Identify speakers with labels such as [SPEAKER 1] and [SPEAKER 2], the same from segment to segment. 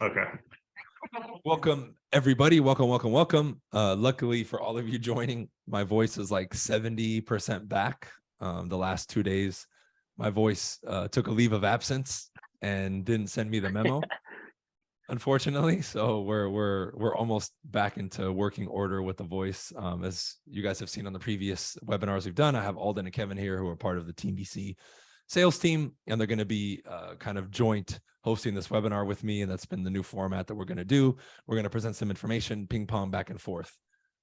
[SPEAKER 1] Okay.
[SPEAKER 2] Welcome, everybody. Welcome. Luckily for all of you joining, my voice is like 70% back. The last 2 days, my voice took a leave of absence and didn't send me the memo, unfortunately. So we're almost back into working order with the voice. As you guys have seen on the previous webinars we've done, I have Alden and Kevin here who are part of the Team BC sales team, and they're going to be kind of joint hosting this webinar with me. And that's been the new format that we're going to do. We're going to present some information, ping pong back and forth.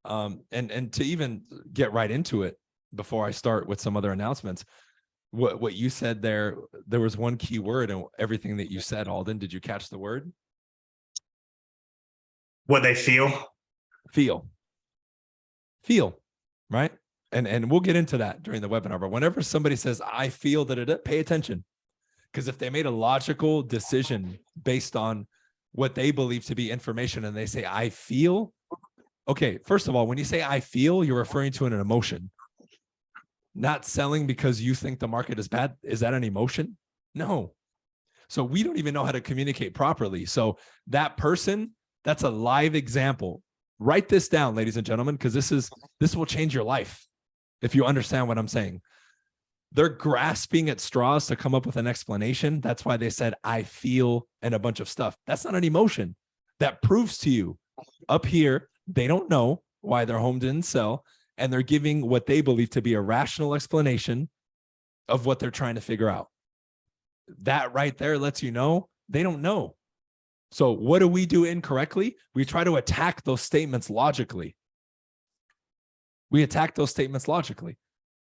[SPEAKER 2] And to even get right into it, before I start with some other announcements, what you said there was one key word in everything that you said, Alden. Did you catch the word?
[SPEAKER 1] What they feel.
[SPEAKER 2] Feel, right? And we'll get into that during the webinar. But whenever somebody says, I feel that, pay attention. Because if they made a logical decision based on what they believe to be information and they say, I feel, okay, first of all, when you say I feel, you're referring to an emotion. Not selling because you think the market is bad. Is that an emotion? No. So we don't even know how to communicate properly. So that person, that's a live example. Write this down, ladies and gentlemen, because this will change your life if you understand what I'm saying. They're grasping at straws to come up with an explanation. That's why they said, I feel, and a bunch of stuff. That's not an emotion. That proves to you up here, they don't know why their home didn't sell. And they're giving what they believe to be a rational explanation of what they're trying to figure out. That right there lets you know they don't know. So what do we do incorrectly? We try to attack those statements logically.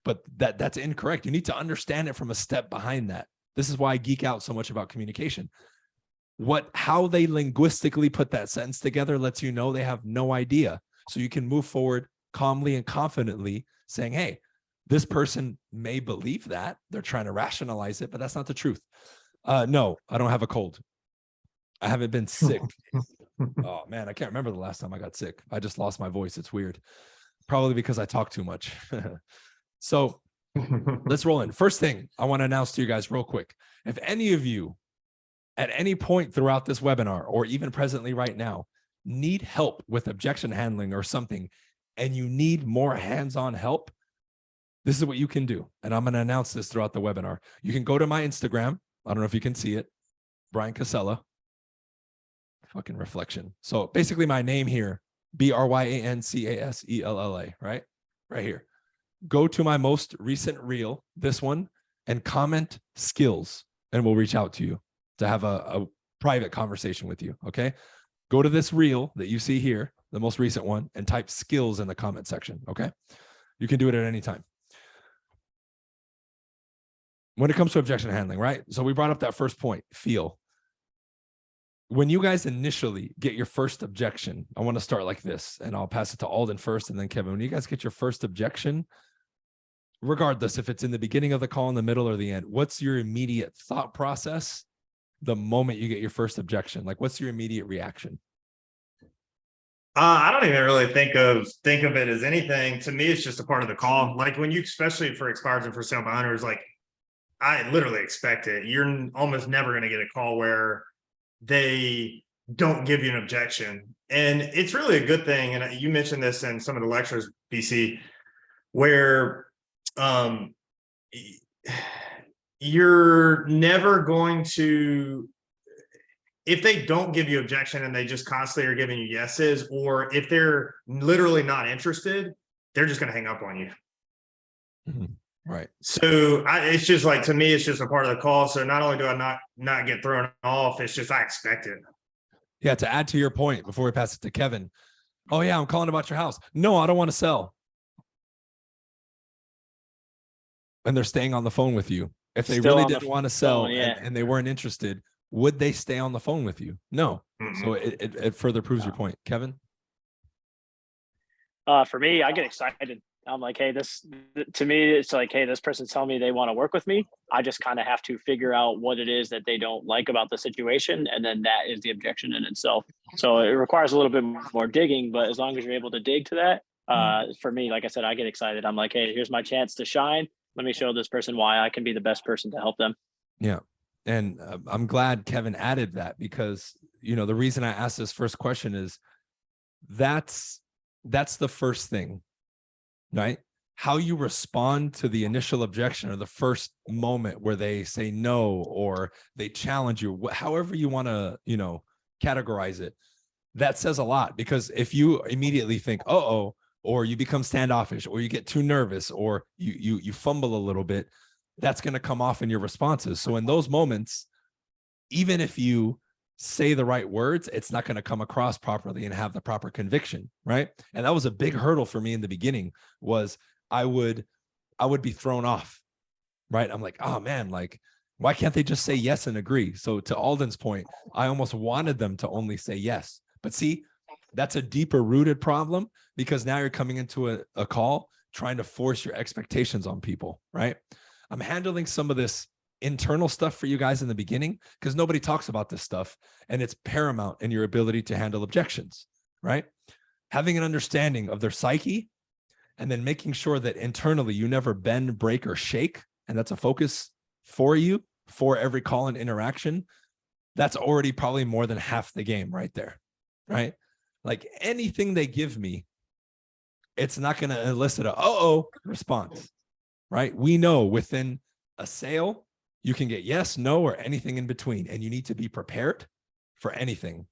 [SPEAKER 2] But that's incorrect. You need to understand it from a step behind that. This is why I geek out so much about communication. How they linguistically put that sentence together lets you know they have no idea. So you can move forward calmly and confidently saying, hey, this person may believe that. They're trying to rationalize it, but that's not the truth. No, I don't have a cold. I haven't been sick. Oh man, I can't remember the last time I got sick. I just lost my voice. It's weird. Probably because I talk too much. So let's roll in. First thing I want to announce to you guys real quick. If any of you at any point throughout this webinar, or even presently right now, need help with objection handling or something, and you need more hands-on help, this is what you can do. And I'm going to announce this throughout the webinar. You can go to my Instagram. I don't know if you can see it. Bryan Casella. Fucking reflection. So basically my name here, BRYANCASELLA, right? Right here. Go to my most recent reel, this one, and comment skills, and we'll reach out to you to have a private conversation with you, okay? Go to this reel that you see here, the most recent one, and type skills in the comment section, okay? You can do it at any time. When it comes to objection handling, right? So we brought up that first point, feel. When you guys initially get your first objection, I want to start like this, and I'll pass it to Alden first and then Kevin. When you guys get your first objection, regardless if it's in the beginning of the call, in the middle, or the end, what's your immediate thought process the moment you get your first objection? Like, what's your immediate reaction?
[SPEAKER 1] I don't even really think of it as anything. To me, it's just a part of the call. Like when you, especially for expireds and for sale by owners, like I literally expect it. You're almost never going to get a call where they don't give you an objection. And it's really a good thing. And you mentioned this in some of the lectures, BC, where you're never going to, if they don't give you objection and they just constantly are giving you yeses, or if they're literally not interested, they're just going to hang up on you.
[SPEAKER 2] Mm-hmm. Right.
[SPEAKER 1] So it's just like, to me, it's just a part of the call. So not only do I not get thrown off, it's just I expect it.
[SPEAKER 2] Yeah. To add to your point, before we pass it to Kevin, oh yeah, I'm calling about your house. No, I don't want to sell. And they're staying on the phone with you. If they really didn't want to sell and they weren't interested, would they stay on the phone with you? No. Mm-hmm. So it further proves your point. Kevin?
[SPEAKER 3] For me, I get excited. I'm like, hey, to me, it's like, hey, this person's telling me they want to work with me. I just kind of have to figure out what it is that they don't like about the situation. And then that is the objection in itself. So it requires a little bit more digging, but as long as you're able to dig to that, for me, like I said, I get excited. I'm like, hey, here's my chance to shine. Let me show this person why I can be the best person to help them.
[SPEAKER 2] Yeah. And I'm glad Kevin added that, because the reason I asked this first question is that's the first thing, right? How you respond to the initial objection or the first moment where they say no, or they challenge you, however you want to, categorize it, that says a lot. Because if you immediately think, uh-oh, or you become standoffish, or you get too nervous, or you fumble a little bit, that's going to come off in your responses. So in those moments, even if you say the right words, it's not going to come across properly and have the proper conviction, right? And that was a big hurdle for me in the beginning, was I would be thrown off, right? I'm like, oh man, like, why can't they just say yes and agree? So to Alden's point, I almost wanted them to only say yes. But see, that's a deeper rooted problem, because now you're coming into a call trying to force your expectations on people, right? I'm handling some of this internal stuff for you guys in the beginning, because nobody talks about this stuff, and it's paramount in your ability to handle objections, right? Having an understanding of their psyche, and then making sure that internally you never bend, break, or shake, and that's a focus for you for every call and interaction. That's already probably more than half the game right there, right? Like anything they give me, it's not going to elicit a uh-oh response, right? We know within a sale, you can get yes, no, or anything in between, and you need to be prepared for anything.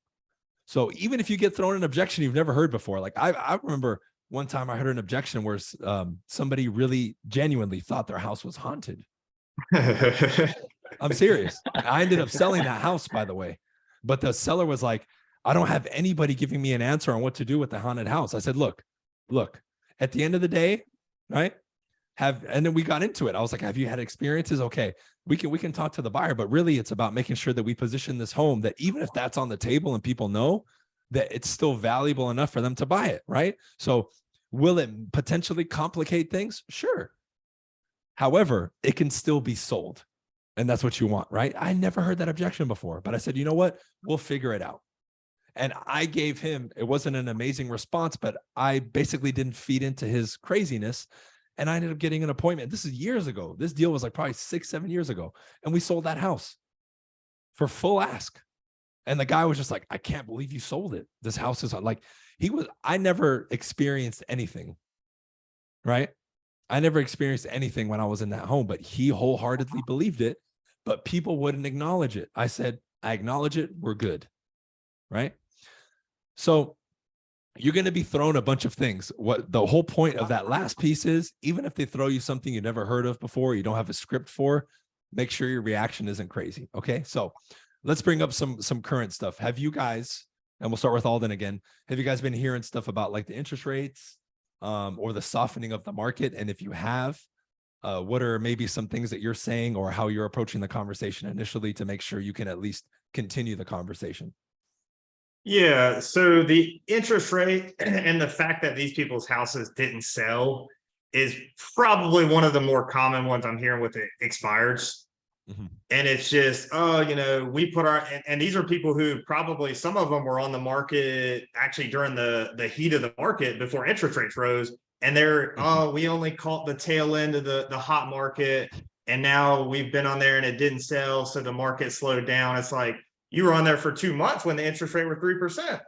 [SPEAKER 2] So even if you get thrown an objection you've never heard before, like I remember one time I heard an objection where somebody really genuinely thought their house was haunted. I'm serious. I ended up selling that house, by the way, but the seller was like, I don't have anybody giving me an answer on what to do with the haunted house. I said, look, at the end of the day, right? And then we got into it. I was like, have you had experiences? Okay, we can talk to the buyer, but really it's about making sure that we position this home that even if that's on the table and people know, that it's still valuable enough for them to buy it, right? So will it potentially complicate things? Sure. However, it can still be sold. And that's what you want, right? I never heard that objection before, but I said, you know what? We'll figure it out. And I gave him, it wasn't an amazing response, but I basically didn't feed into his craziness. And I ended up getting an appointment. This is years ago. This deal was like probably 6-7 years ago. And we sold that house for full ask. And the guy was just like, I can't believe you sold it. This house is like, I never experienced anything, right? I never experienced anything when I was in that home, but he wholeheartedly believed it, but people wouldn't acknowledge it. I said, I acknowledge it. We're good, right? So you're going to be thrown a bunch of things. What the whole point of that last piece is, even if they throw you something you never heard of before, you don't have a script for, make sure your reaction isn't crazy. Okay. So let's bring up some current stuff. Have you guys, and we'll start with Alden again. Have you guys been hearing stuff about like the interest rates or the softening of the market? And if you have, what are maybe some things that you're saying or how you're approaching the conversation initially to make sure you can at least continue the conversation?
[SPEAKER 1] Yeah, so the interest rate and the fact that these people's houses didn't sell is probably one of the more common ones I'm hearing with the expireds.
[SPEAKER 2] Mm-hmm.
[SPEAKER 1] And it's just, we put and these are people who probably, some of them were on the market actually during the heat of the market before interest rates rose. And they're, we only caught the tail end of the hot market. And now we've been on there and it didn't sell. So the market slowed down. It's like, you were on there for 2 months when the interest rate were 3%.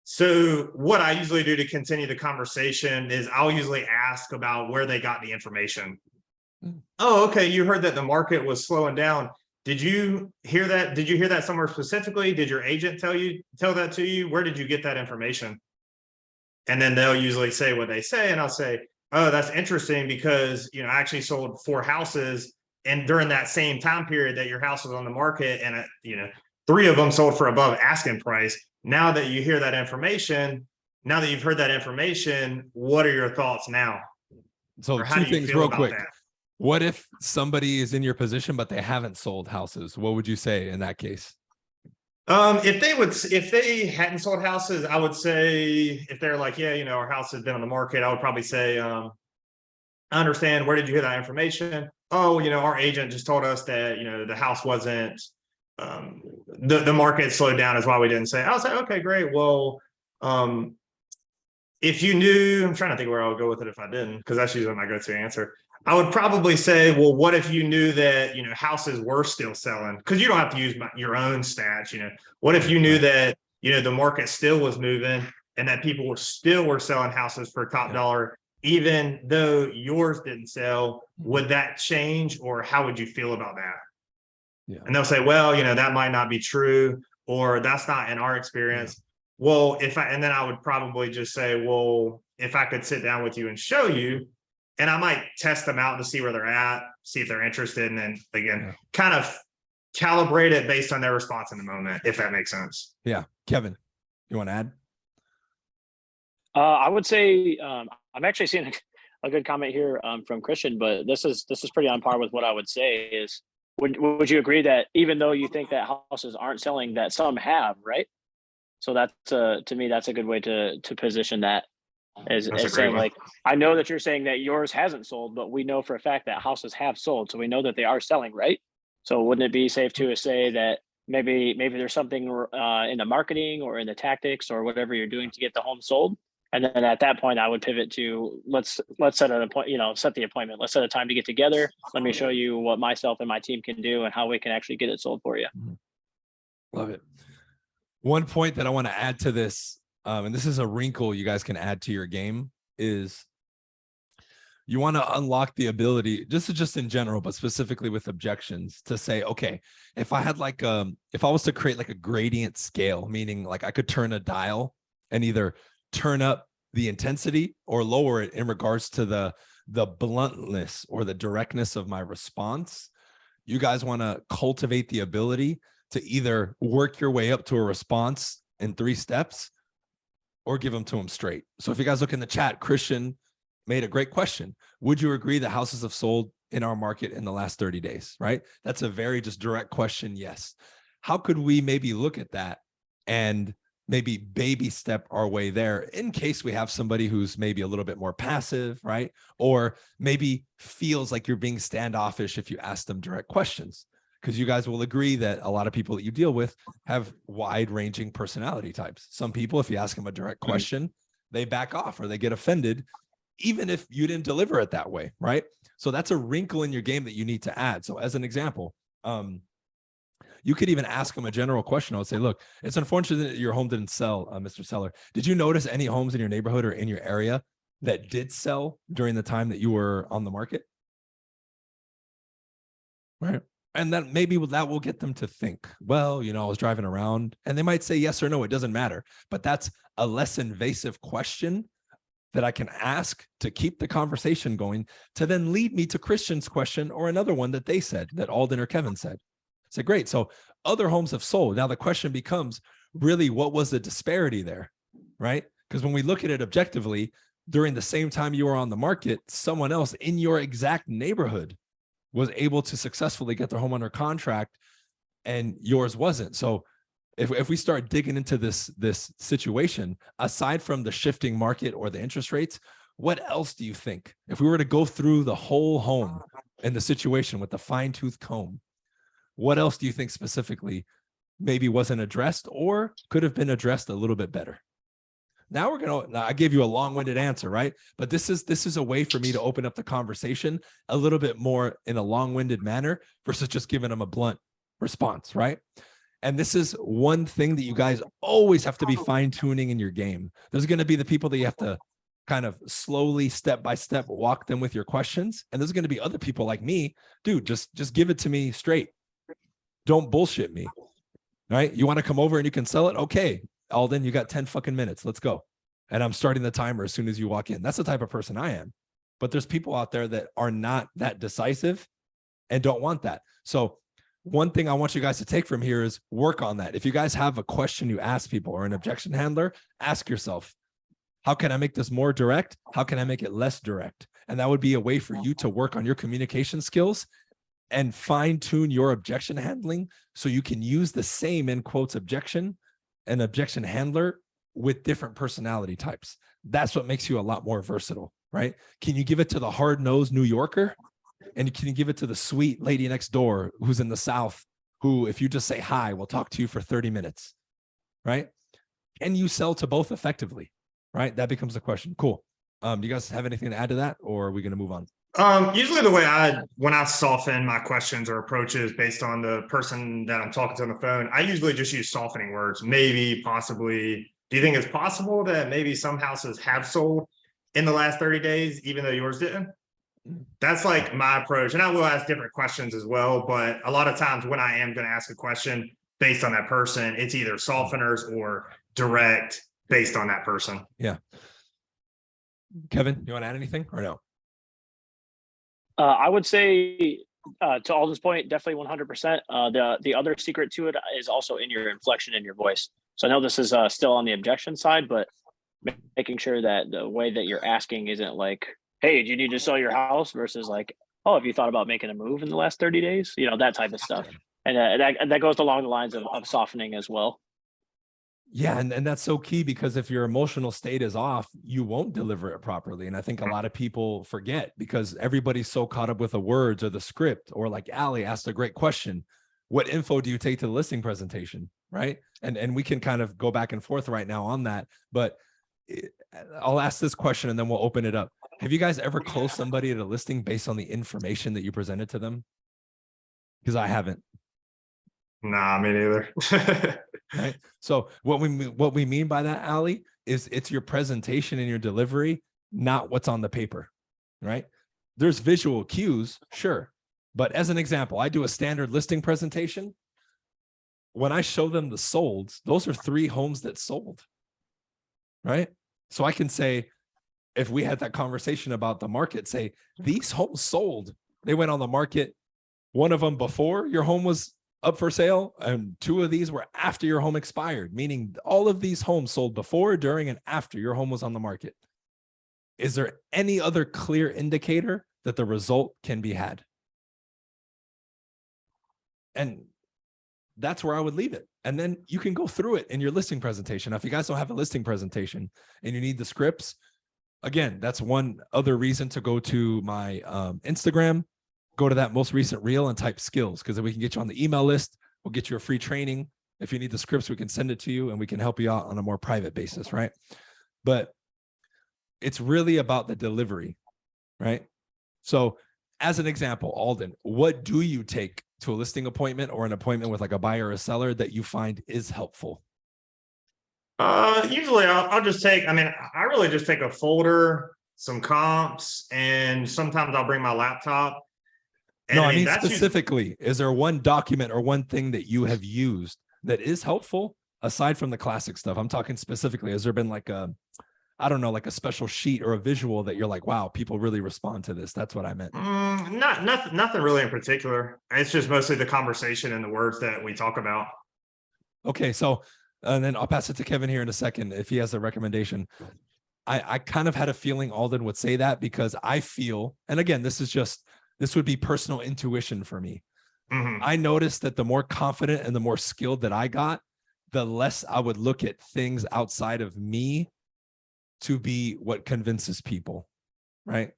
[SPEAKER 1] So what I usually do to continue the conversation is I'll usually ask about where they got the information. Oh, okay. You heard that the market was slowing down. Did you hear that? Did you hear that somewhere specifically? Did your agent tell that to you? Where did you get that information? And then they'll usually say what they say. And I'll say, oh, that's interesting because, I actually sold 4 houses. And during that same time period that your house was on the market and, 3 of them sold for above asking price. Now that you hear that information, now that you've heard that information, what are your thoughts now?
[SPEAKER 2] So 2 things real quick. What if somebody is in your position, but they haven't sold houses? What would you say in that case?
[SPEAKER 1] If they hadn't sold houses, I would say if they're like, yeah, our house has been on the market, I would probably say, I understand. Where did you hear that information? Oh, our agent just told us that, the house wasn't, the market slowed down is why we didn't say. I was like, okay, great. Well, if you knew, I'm trying to think where I would go with it if I didn't, because that's usually my go-to answer. I would probably say, well, what if you knew that, houses were still selling? Because you don't have to use your own stats. What if you knew that, the market still was moving and that people were selling houses for top dollar, even though yours didn't sell? Would that change, or how would you feel about that?
[SPEAKER 2] Yeah.
[SPEAKER 1] And they'll say, well, that might not be true, or that's not in our experience. Well, and then I would probably just say, well, if I could sit down with you and show you, and I might test them out to see where they're at, see if they're interested, and then again, kind of calibrate it based on their response in the moment, if that makes sense.
[SPEAKER 2] Yeah. Kevin, you want to add?
[SPEAKER 3] I would say I'm actually seeing a good comment here from Christian, but this is pretty on par with what I would say is, would you agree that even though you think that houses aren't selling, that some have, right? So that's to me, that's a good way to position that. As saying, like, I know that you're saying that yours hasn't sold, but we know for a fact that houses have sold, so we know that they are selling, right? So wouldn't it be safe to say that maybe there's something in the marketing or in the tactics or whatever you're doing to get the home sold? And then at that point, I would pivot to let's set an appointment, set the appointment. Let's set a time to get together. Let me show you what myself and my team can do and how we can actually get it sold for you.
[SPEAKER 2] Love it. One point that I want to add to this, and this is a wrinkle you guys can add to your game, is you want to unlock the ability, just in general, but specifically with objections, to say, okay, if I had if I was to create like a gradient scale, meaning like I could turn a dial and either turn up the intensity or lower it in regards to the bluntness or the directness of my response, you guys want to cultivate the ability to either work your way up to a response in 3 steps or give them to them straight. So if you guys look in the chat, Christian made a great question. Would you agree that houses have sold in our market in the last 30 days, right? That's a very just direct question. Yes. How could we maybe look at that and maybe baby step our way there in case we have somebody who's maybe a little bit more passive, right? Or maybe feels like you're being standoffish if you ask them direct questions. Because you guys will agree that a lot of people that you deal with have wide-ranging personality types. Some people, if you ask them a direct question, they back off or they get offended, even if you didn't deliver it that way, right? So that's a wrinkle in your game that you need to add. So as an example, you could even ask them a general question. I would say, look, it's unfortunate that your home didn't sell, Mr. Seller. Did you notice any homes in your neighborhood or in your area that did sell during the time that you were on the market? Right. And then maybe that will get them to think, well, I was driving around, and they might say yes or no, it doesn't matter. But that's a less invasive question that I can ask to keep the conversation going, to then lead me to Christian's question or another one that they said, that Alden or Kevin said. So great. So other homes have sold. Now the question becomes, really, what was the disparity there, right? Because when we look at it objectively, during the same time you were on the market, someone else in your exact neighborhood was able to successfully get their home under contract and yours wasn't. So if we start digging into this situation, aside from the shifting market or the interest rates, what else do you think? If we were to go through the whole home and the situation with the fine-tooth comb, what else do you think specifically maybe wasn't addressed or could have been addressed a little bit better? Now I gave you a long-winded answer, right? But this is a way for me to open up the conversation a little bit more in a long-winded manner versus just giving them a blunt response, right? And this is one thing that you guys always have to be fine-tuning in your game. There's going to be the people that you have to kind of slowly, step by step, walk them with your questions. And there's going to be other people like me, dude, just give it to me straight. Don't bullshit me, right? You want to come over and you can sell it? Okay, Alden, you got 10 fucking minutes. Let's go. And I'm starting the timer as soon as you walk in. That's the type of person I am. But there's people out there that are not that decisive and don't want that. So one thing I want you guys to take from here is work on that. If you guys have a question you ask people or an objection handler, ask yourself, how can I make this more direct? How can I make it less direct? And that would be a way for you to work on your communication skills and fine tune your objection handling so you can use the same, in quotes, objection and objection handler with different personality types. That's what makes you a lot more versatile, right? Can you give it to the hard-nosed New Yorker? And can you give it to the sweet lady next door who's in the South, who, if you just say hi, will talk to you for 30 minutes, right? Can you sell to both effectively, right? That becomes the question. Cool. Do you guys have anything to add to that, or are we going to move on?
[SPEAKER 1] Usually when I soften my questions or approaches based on the person that I'm talking to on the phone, I usually just use softening words. Maybe, possibly. Do you think it's possible that maybe some houses have sold in the last 30 days, even though yours didn't? That's like my approach. And I will ask different questions as well. But a lot of times when I am going to ask a question based on that person, it's either softeners or direct based on that person.
[SPEAKER 2] Yeah. Kevin, you want to add anything or no?
[SPEAKER 3] I would say to Alden's point, definitely 100%. The other secret to it is also in your inflection in your voice. So I know this is still on the objection side, but making sure that the way that you're asking isn't like, hey, do you need to sell your house versus like, oh, have you thought about making a move in the last 30 days? You know, that type of stuff. And that goes along the lines of softening as well.
[SPEAKER 2] Yeah, and that's so key, because if your emotional state is off, you won't deliver it properly. And I think a lot of people forget, because everybody's so caught up with the words or the script, or like Ali asked a great question. What info do you take to the listing presentation, right? And we can kind of go back and forth right now on that, but I'll ask this question and then we'll open it up. Have you guys ever closed somebody at a listing based on the information that you presented to them? Because I haven't.
[SPEAKER 1] Nah, me neither.
[SPEAKER 2] Right. So what we mean by that, Ali, is it's your presentation and your delivery, not what's on the paper, right? There's visual cues, sure. But as an example, I do a standard listing presentation. When I show them the solds, those are 3 homes that sold, right? So I can say, if we had that conversation about the market, say, these homes sold. They went on the market, one of them before your home was up for sale, and 2 of these were after your home expired, meaning all of these homes sold before, during, and after your home was on the market. Is there any other clear indicator that the result can be had? And that's where I would leave it. And then you can go through it in your listing presentation. Now, if you guys don't have a listing presentation and you need the scripts, again, that's one other reason to go to my Instagram. Go to that most recent reel and type skills, because if we can get you on the email list, we'll get you a free training. If you need the scripts, we can send it to you and we can help you out on a more private basis, right? But it's really about the delivery, right? So as an example, Alden, what do you take to a listing appointment or an appointment with like a buyer or a seller that you find is helpful?
[SPEAKER 1] Usually I'll just take, I really just take a folder, some comps, and sometimes I'll bring my laptop.
[SPEAKER 2] No, I mean specifically, is there one document or one thing that you have used that is helpful aside from the classic stuff? I'm talking specifically, has there been like a, I don't know, like a special sheet or a visual that you're like, wow, people really respond to this? That's what I meant.
[SPEAKER 1] Nothing really in particular. It's just mostly the conversation and the words that we talk about. Okay,
[SPEAKER 2] so and then I'll pass it to Kevin here in a second if he has a recommendation. I kind of had a feeling Alden would say that, because I feel, and again, this would be personal intuition for me.
[SPEAKER 1] Mm-hmm.
[SPEAKER 2] I noticed that the more confident and the more skilled that I got, the less I would look at things outside of me to be what convinces people, right?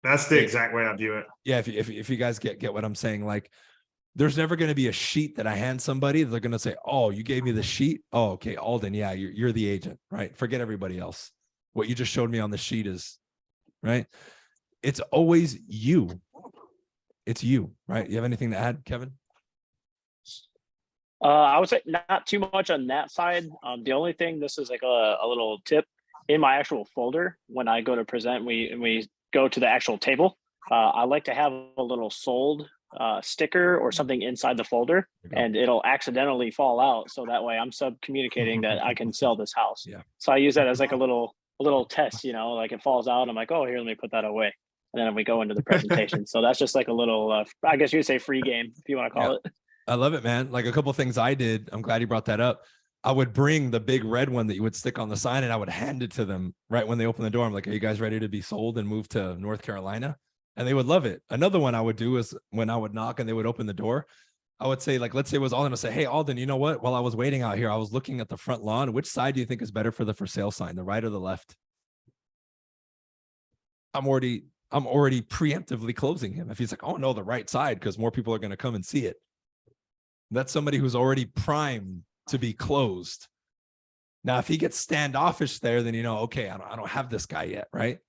[SPEAKER 1] That's the exact way I view it.
[SPEAKER 2] Yeah, if you guys get what I'm saying, like there's never going to be a sheet that I hand somebody, they're going to say, oh, you gave me the sheet? Oh, okay, Alden, yeah, you're the agent, right? Forget everybody else. What you just showed me on the sheet is, right? It's always you. It's you, right? You have anything to add, Kevin?
[SPEAKER 3] I would say not too much on that side. The only thing, this is like a little tip, in my actual folder, when I go to present, we go to the actual table, I like to have a little sold sticker or something inside the folder, and it'll accidentally fall out. So that way I'm communicating that I can sell this house.
[SPEAKER 2] Yeah.
[SPEAKER 3] So I use that as like a little test, you know, like it falls out. I'm like, oh, here, let me put that away. And then we go into the presentation. So that's just like a little, I guess you would say free game, if you want to call it.
[SPEAKER 2] I love it, man. Like a couple of things I did. I'm glad you brought that up. I would bring the big red one that you would stick on the sign, and I would hand it to them right when they open the door. I'm like, are you guys ready to be sold and move to North Carolina? And they would love it. Another one I would do is when I would knock and they would open the door, I would say, like, let's say it was Alden, I'd say, hey, Alden, you know what? While I was waiting out here, I was looking at the front lawn. Which side do you think is better for the for sale sign, the right or the left? I'm already preemptively closing him. If he's like, oh no, the right side, because more people are going to come and see it. That's somebody who's already primed to be closed. Now, if he gets standoffish there, then, you know, okay, I don't have this guy yet, right?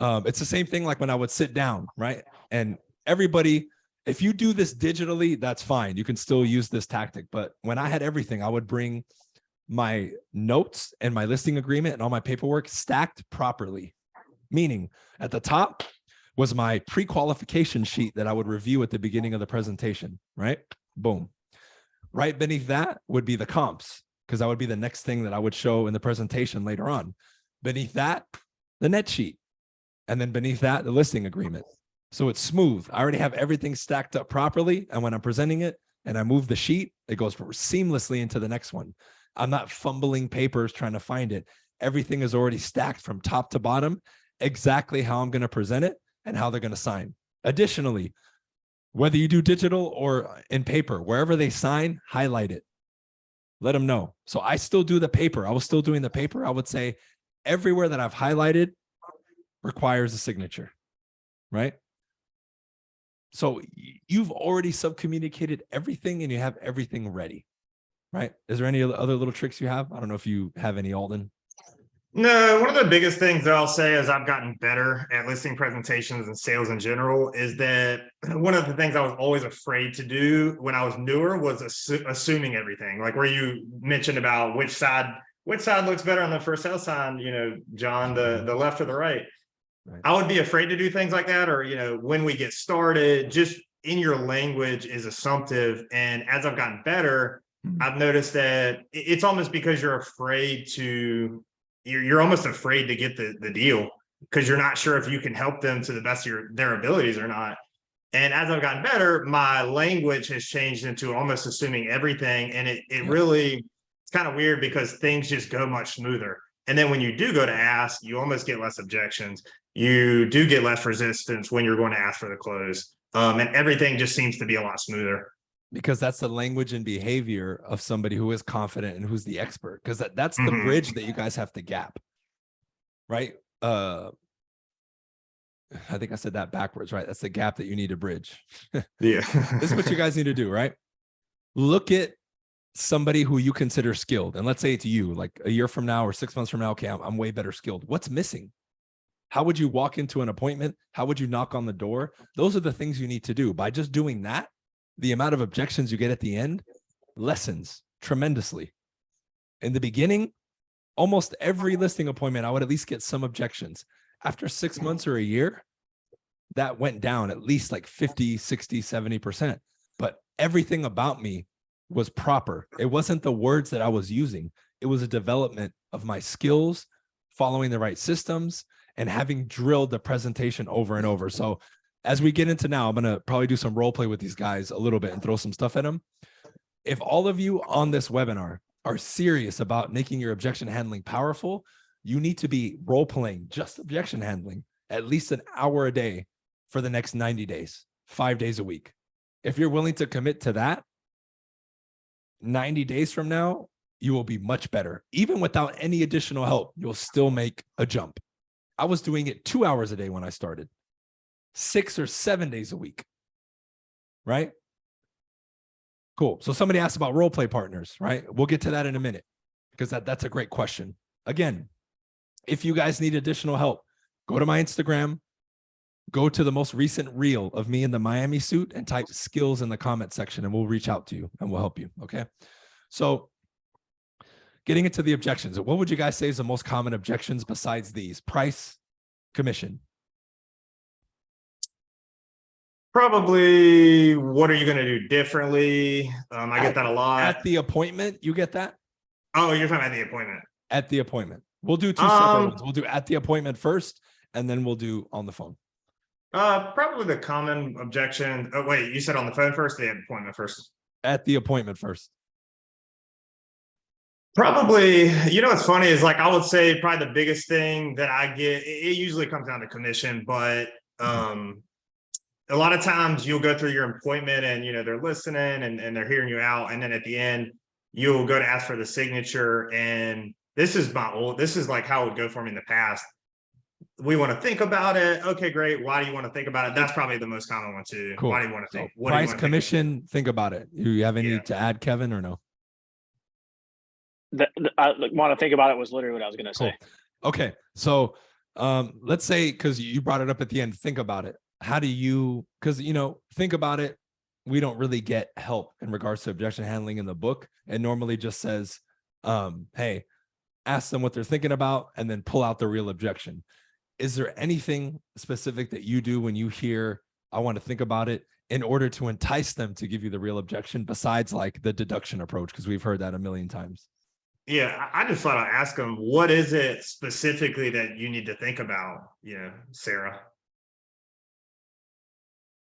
[SPEAKER 2] It's the same thing like when I would sit down, right? And everybody, if you do this digitally, that's fine. You can still use this tactic. But when I had everything, I would bring my notes and my listing agreement and all my paperwork stacked properly. Meaning at the top was my pre-qualification sheet that I would review at the beginning of the presentation, right? Boom. Right beneath that would be the comps, because that would be the next thing that I would show in the presentation later on. Beneath that, the net sheet. And then beneath that, the listing agreement. So it's smooth. I already have everything stacked up properly. And when I'm presenting it and I move the sheet, it goes seamlessly into the next one. I'm not fumbling papers trying to find it. Everything is already stacked from top to bottom, exactly how I'm going to present it and how they're going to sign. Additionally, whether you do digital or in paper, wherever they sign, highlight it. Let them know. So I still do the paper. I was still doing the paper. I would say everywhere that I've highlighted requires a signature, right? So you've already subcommunicated everything and you have everything ready, right? Is there any other little tricks you have? I don't know if you have any, Alden.
[SPEAKER 1] No, one of the biggest things that I'll say as I've gotten better at listing presentations and sales in general is that one of the things I was always afraid to do when I was newer was assuming everything. Like where you mentioned about which side looks better on the first sale sign, you know, John, the left or the right. Right. I would be afraid to do things like that, or, you know, when we get started, just in your language is assumptive. And as I've gotten better, I've noticed that it's almost because you're afraid to, you're almost afraid to get the deal because you're not sure if you can help them to the best of their abilities or not. And as I've gotten better, my language has changed into almost assuming everything. And it really, it's kind of weird because things just go much smoother. And then when you do go to ask, you almost get less objections. You do get less resistance when you're going to ask for the close. And everything just seems to be a lot smoother.
[SPEAKER 2] Because that's the language and behavior of somebody who is confident and who's the expert. Because that's the bridge that you guys have to gap, right? I think I said that backwards, right? That's the gap that you need to bridge.
[SPEAKER 1] Yeah.
[SPEAKER 2] This is what you guys need to do, right? Look at somebody who you consider skilled. And let's say it's you, like a year from now or 6 months from now, okay, I'm way better skilled. What's missing? How would you walk into an appointment? How would you knock on the door? Those are the things you need to do. By just doing that, the amount of objections you get at the end lessens tremendously. In the beginning, almost every listing appointment, I would at least get some objections. After 6 months or a year, that went down at least like 50, 60, 70%. But everything about me was proper. It wasn't the words that I was using. It was a development of my skills, following the right systems, and having drilled the presentation over and over. So as we get into now, I'm going to probably do some role play with these guys a little bit and throw some stuff at them. If all of you on this webinar are serious about making your objection handling powerful, you need to be role playing just objection handling at least an hour a day for the next 90 days, 5 days a week. If you're willing to commit to that, 90 days from now, you will be much better. Even without any additional help, you'll still make a jump. I was doing it 2 hours a day when I started, 6 or 7 days a week, right? Cool. So somebody asked about role play partners, right? We'll get to that in a minute because that's a great question. Again, if you guys need additional help, go to my Instagram, go to the most recent reel of me in the Miami suit and type skills in the comment section and we'll reach out to you and we'll help you. Okay. So getting into the objections, what would you guys say is the most common objections besides these? Price, commission.
[SPEAKER 1] Probably, what are you going to do differently? I get that a lot.
[SPEAKER 2] At the appointment, you get that?
[SPEAKER 1] Oh, you're talking about the appointment.
[SPEAKER 2] At the appointment. We'll do two separate ones. We'll do at the appointment first, and then we'll do on the phone.
[SPEAKER 1] Probably the common objection. Oh, wait, you said on the phone first, the appointment first?
[SPEAKER 2] At the appointment first.
[SPEAKER 1] Probably, you know, what's funny is like, I would say probably the biggest thing that I get, it usually comes down to commission, but a lot of times you'll go through your appointment and, you know, they're listening and they're hearing you out. And then at the end, you'll go to ask for the signature. And this is like how it would go for me in the past. We want to think about it. Okay, great. Why do you want to think about it? That's probably the most common one too.
[SPEAKER 2] Cool.
[SPEAKER 1] Why do you want to think?
[SPEAKER 2] So price, commission, think about it. You have any to add, Kevin, or no?
[SPEAKER 3] I want to think about it was literally what I was going to say.
[SPEAKER 2] Okay. So Let's say, because you brought it up at the end, think about it. How do you, because, think about it. We don't really get help in regards to objection handling in the book. It normally just says, hey, ask them what they're thinking about and then pull out the real objection. Is there anything specific that you do when you hear, I want to think about it, in order to entice them to give you the real objection besides like the deduction approach? Because we've heard that a million times.
[SPEAKER 1] Yeah, I just thought I'd ask them, what is it specifically that you need to think about, Sarah?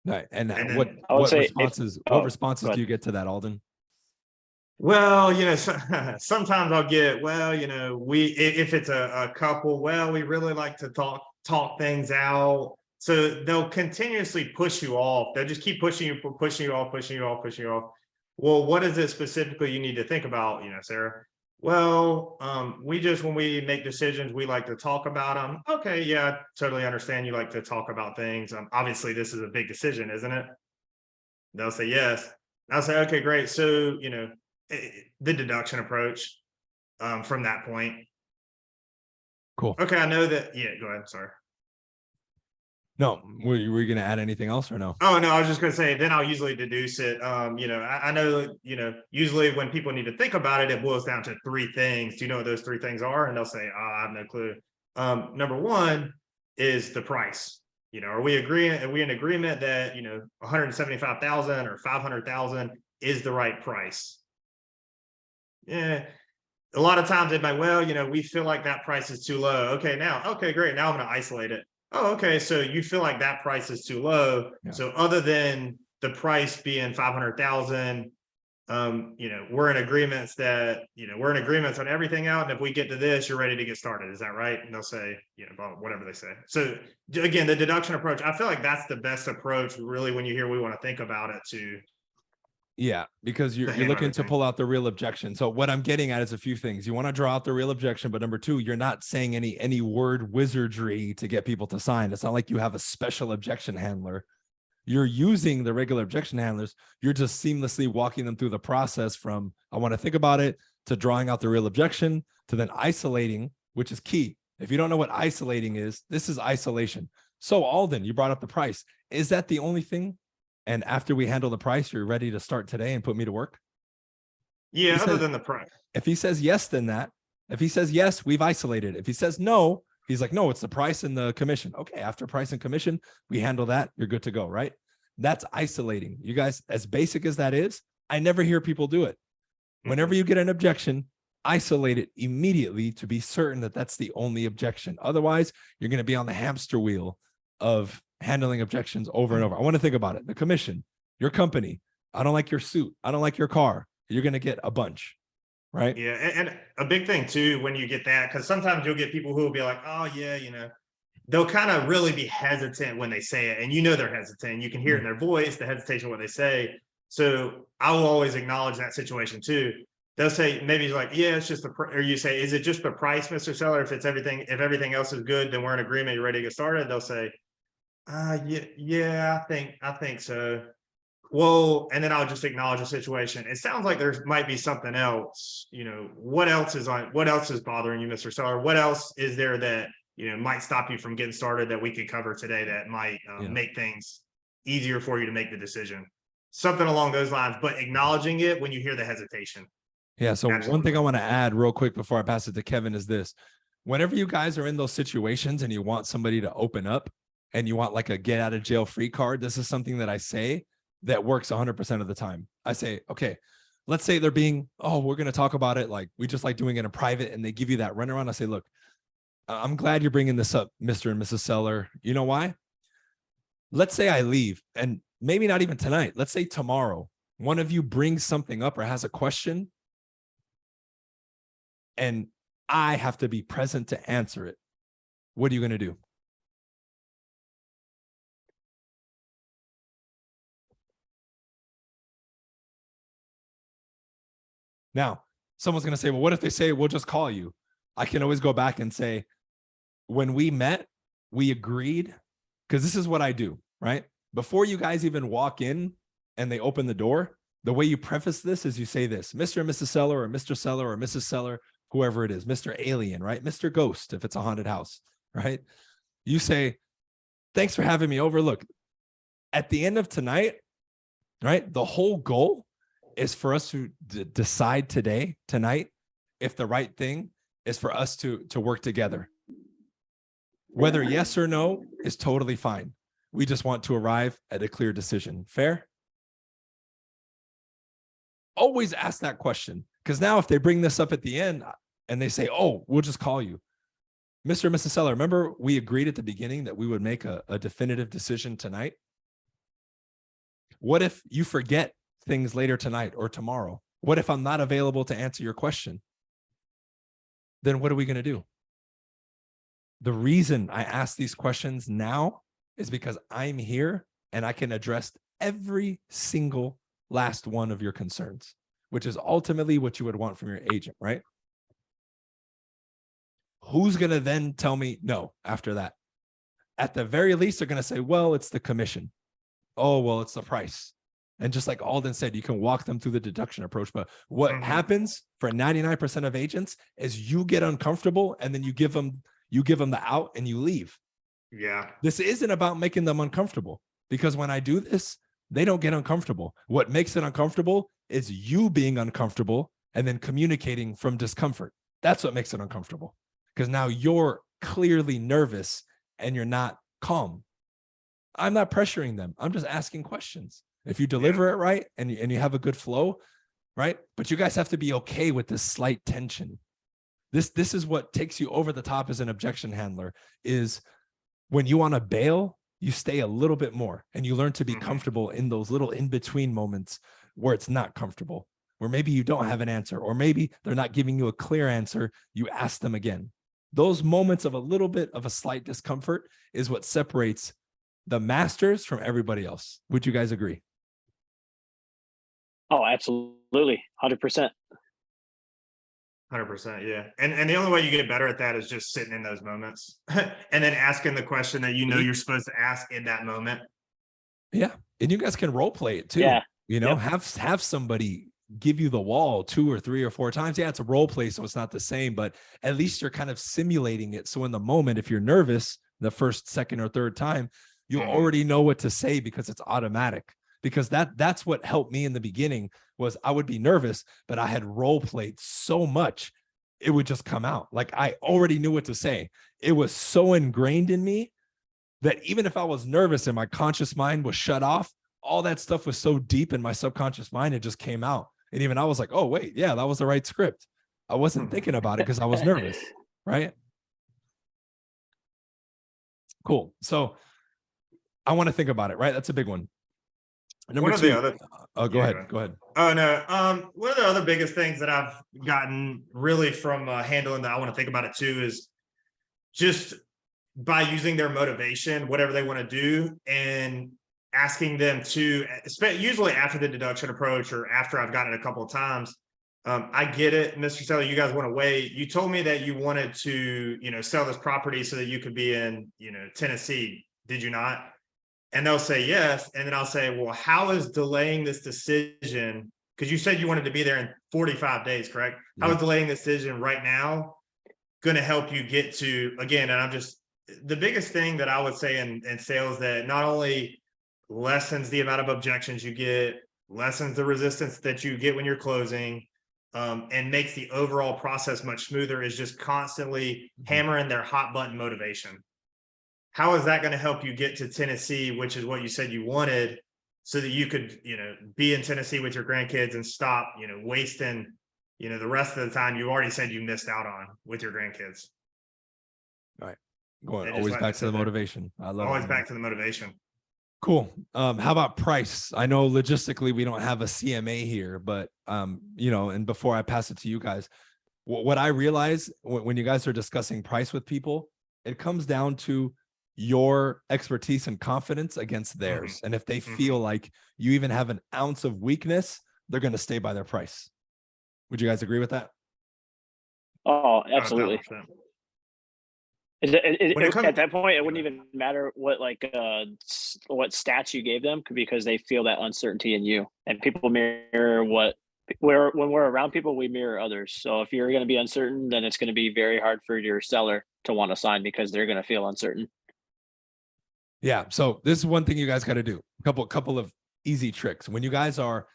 [SPEAKER 2] Right. And
[SPEAKER 1] And then
[SPEAKER 2] what
[SPEAKER 3] I would say
[SPEAKER 2] responses
[SPEAKER 3] go
[SPEAKER 2] do you get to that, Alden?
[SPEAKER 1] Well, sometimes I'll get, if it's a couple, well, we really like to talk things out. So they'll continuously push you off. They'll just keep pushing you off. Well, what is it specifically you need to think about, Sarah? Well, when we make decisions, we like to talk about them. Okay, yeah, I totally understand you like to talk about things. Obviously, this is a big decision, isn't it? They'll say yes. I'll say, okay, great. So, the deduction approach from that point.
[SPEAKER 2] Cool.
[SPEAKER 1] Okay, I know that. Yeah, go ahead. Sorry.
[SPEAKER 2] No, were you going to add anything else or no?
[SPEAKER 1] Oh, no, I was just going to say, then I'll usually deduce it. I know, usually when people need to think about it, it boils down to three things. Do you know what those three things are? And they'll say, oh, I have no clue. Number one is the price. Are we in agreement that, 175,000 or 500,000 is the right price? Yeah. A lot of times they might, we feel like that price is too low. Okay, great. Now I'm going to isolate it. Oh, okay. So you feel like that price is too low. Yeah. So other than the price being 500,000, we're in agreements on everything out. And if we get to this, you're ready to get started. Is that right? And they'll say, whatever they say. So again, the deduction approach, I feel like that's the best approach really when you hear we want to think about it too.
[SPEAKER 2] Yeah, because you're looking to pull out the real objection. So what I'm getting at is a few things. You want to draw out the real objection, but number two, you're not saying any word wizardry to get people to sign. It's not like you have a special objection handler. You're using the regular objection handlers. You're just seamlessly walking them through the process from I want to think about it to drawing out the real objection to then isolating, which is key. If you don't know what isolating is, this is isolation. So Alden, you brought up the price. Is that the only thing? And after we handle the price, you're ready to start today and put me to work?
[SPEAKER 1] Yeah, other than the price.
[SPEAKER 2] If he says yes, then that. If he says yes, we've isolated. If he says no, he's like, no, it's the price and the commission. Okay, after price and commission, we handle that. You're good to go, right? That's isolating. You guys, as basic as that is, I never hear people do it. Whenever you get an objection, isolate it immediately to be certain that that's the only objection. Otherwise, you're going to be on the hamster wheel of handling objections over and over. I want to think about it. The commission, your company. I don't like your suit. I don't like your car. You're going to get a bunch, right?
[SPEAKER 1] Yeah. And a big thing too, when you get that, because sometimes you'll get people who will be like, oh yeah, they'll kind of really be hesitant when they say it. And they're hesitant. You can hear it in their voice, the hesitation, what they say. So I will always acknowledge that situation too. They'll say, maybe like, yeah, it's just or you say, is it just the price, Mr. Seller? If everything else is good, then we're in agreement. You're ready to get started. They'll say, I think so. Well, and then I'll just acknowledge the situation. It sounds like there might be something else. What else is bothering you, Mr. Seller? What else is there that might stop you from getting started that we could cover today that might make things easier for you to make the decision? Something along those lines, but acknowledging it when you hear the hesitation.
[SPEAKER 2] Yeah. So one thing I want to add real quick before I pass it to Kevin is this: whenever you guys are in those situations and you want somebody to open up, and you want like a get out of jail free card, this is something that I say that works 100% of the time. I say, okay, let's say they're being, we're going to talk about it. Like we just like doing it in private, and they give you that runaround. I say, look, I'm glad you're bringing this up, Mr. and Mrs. Seller. You know why? Let's say I leave, and maybe not even tonight. Let's say tomorrow, one of you brings something up or has a question, and I have to be present to answer it. What are you going to do? Now, someone's going to say, well, what if they say, we'll just call you? I can always go back and say, when we met, we agreed, because this is what I do, right? Before you guys even walk in and they open the door, the way you preface this is you say this, Mr. and Mrs. Seller or Mr. Seller or Mrs. Seller, whoever it is, Mr. Alien, right? Mr. Ghost, if it's a haunted house. right? You say, thanks for having me over. Look, at the end of tonight, right? The whole goal is for us to decide tonight, if the right thing is for us to work together. Whether yes or no is totally fine. We just want to arrive at a clear decision. Fair? Always ask that question, because now if they bring this up at the end and they say, oh, we'll just call you. Mr. and Mrs. Seller, remember we agreed at the beginning that we would make a definitive decision tonight? What if you forget things later tonight or tomorrow? What if I'm not available to answer your question? Then what are we going to do? The reason I ask these questions now is because I'm here and I can address every single last one of your concerns, which is ultimately what you would want from your agent, right? Who's going to then tell me no after that? At the very least, they're going to say, well, it's the commission. Oh, well, it's the price. And just like Alden said, you can walk them through the deduction approach. But what happens for 99% of agents is you get uncomfortable and then you give them the out and you leave.
[SPEAKER 1] Yeah.
[SPEAKER 2] This isn't about making them uncomfortable, because when I do this, they don't get uncomfortable. What makes it uncomfortable is you being uncomfortable and then communicating from discomfort. That's what makes it uncomfortable, because now you're clearly nervous and you're not calm. I'm not pressuring them. I'm just asking questions. If you deliver it right and you have a good flow, right? But you guys have to be okay with this slight tension. This is what takes you over the top as an objection handler, is when you want to bail, you stay a little bit more and you learn to be comfortable in those little in-between moments where it's not comfortable, where maybe you don't have an answer, or maybe they're not giving you a clear answer. You ask them again. Those moments of a little bit of a slight discomfort is what separates the masters from everybody else. Would you guys agree?
[SPEAKER 3] Oh, absolutely. 100%.
[SPEAKER 1] 100%, yeah. And the only way you get better at that is just sitting in those moments and then asking the question that you know you're supposed to ask in that moment.
[SPEAKER 2] Yeah. And you guys can role play it too.
[SPEAKER 3] Yeah.
[SPEAKER 2] You know,
[SPEAKER 3] Yep.
[SPEAKER 2] have somebody give you the wall 2 or 3 or 4 times. Yeah, it's a role play, so it's not the same, but at least you're kind of simulating it. So in the moment, if you're nervous the first, second, or third time, you already know what to say because it's automatic. Because that's what helped me in the beginning, was I would be nervous, but I had role played so much, it would just come out. Like I already knew what to say. It was so ingrained in me that even if I was nervous and my conscious mind was shut off, all that stuff was so deep in my subconscious mind, it just came out. And even I was like, oh, wait, yeah, that was the right script. I wasn't thinking about it because I was nervous, right? Cool. So I want to think about it, right? That's a big one. Number
[SPEAKER 1] One of
[SPEAKER 2] 2.
[SPEAKER 1] the other,
[SPEAKER 2] Oh, go
[SPEAKER 1] Yeah,
[SPEAKER 2] ahead. Go ahead.
[SPEAKER 1] oh no, one of the other biggest things that I've gotten really from handling that I want to think about it too is just by using their motivation, whatever they want to do, and asking them to, usually after the deduction approach or after I've gotten it a couple of times. I get it, Mr. Seller, you guys want to wait. You told me that you wanted to, sell this property so that you could be in, Tennessee. Did you not? And they'll say yes. And then I'll say, well, how is delaying this decision? Because you said you wanted to be there in 45 days, correct?
[SPEAKER 2] Yeah.
[SPEAKER 1] How is delaying this decision right now going to help you get to, again, and the biggest thing that I would say in sales that not only lessens the amount of objections you get, lessens the resistance that you get when you're closing, and makes the overall process much smoother, is just constantly hammering their hot button motivation. How is that going to help you get to Tennessee, which is what you said you wanted, so that you could, be in Tennessee with your grandkids and stop, wasting, the rest of the time you already said you missed out on with your grandkids.
[SPEAKER 2] Right. Going
[SPEAKER 1] Just
[SPEAKER 2] always
[SPEAKER 1] like
[SPEAKER 2] back
[SPEAKER 1] I
[SPEAKER 2] to
[SPEAKER 1] said
[SPEAKER 2] the
[SPEAKER 1] there.
[SPEAKER 2] motivation. I love
[SPEAKER 1] Always
[SPEAKER 2] it.
[SPEAKER 1] back to the motivation.
[SPEAKER 2] Cool. How about price? I know logistically we don't have a CMA here, but and before I pass it to you guys, what I realize when you guys are discussing price with people, it comes down to your expertise and confidence against theirs. And if they feel like you even have an ounce of weakness, they're going to stay by their price. Would you guys agree with that?
[SPEAKER 3] Oh, absolutely.
[SPEAKER 1] 1,000%. When it comes-
[SPEAKER 3] At that point, it wouldn't even matter what what stats you gave them, because they feel that uncertainty in you, and people mirror what when we're around people, we mirror others. So if you're going to be uncertain, then it's going to be very hard for your seller to want to sign because they're going to feel uncertain.
[SPEAKER 2] Yeah. So this is one thing you guys got to do. Couple of easy tricks. When you guys are,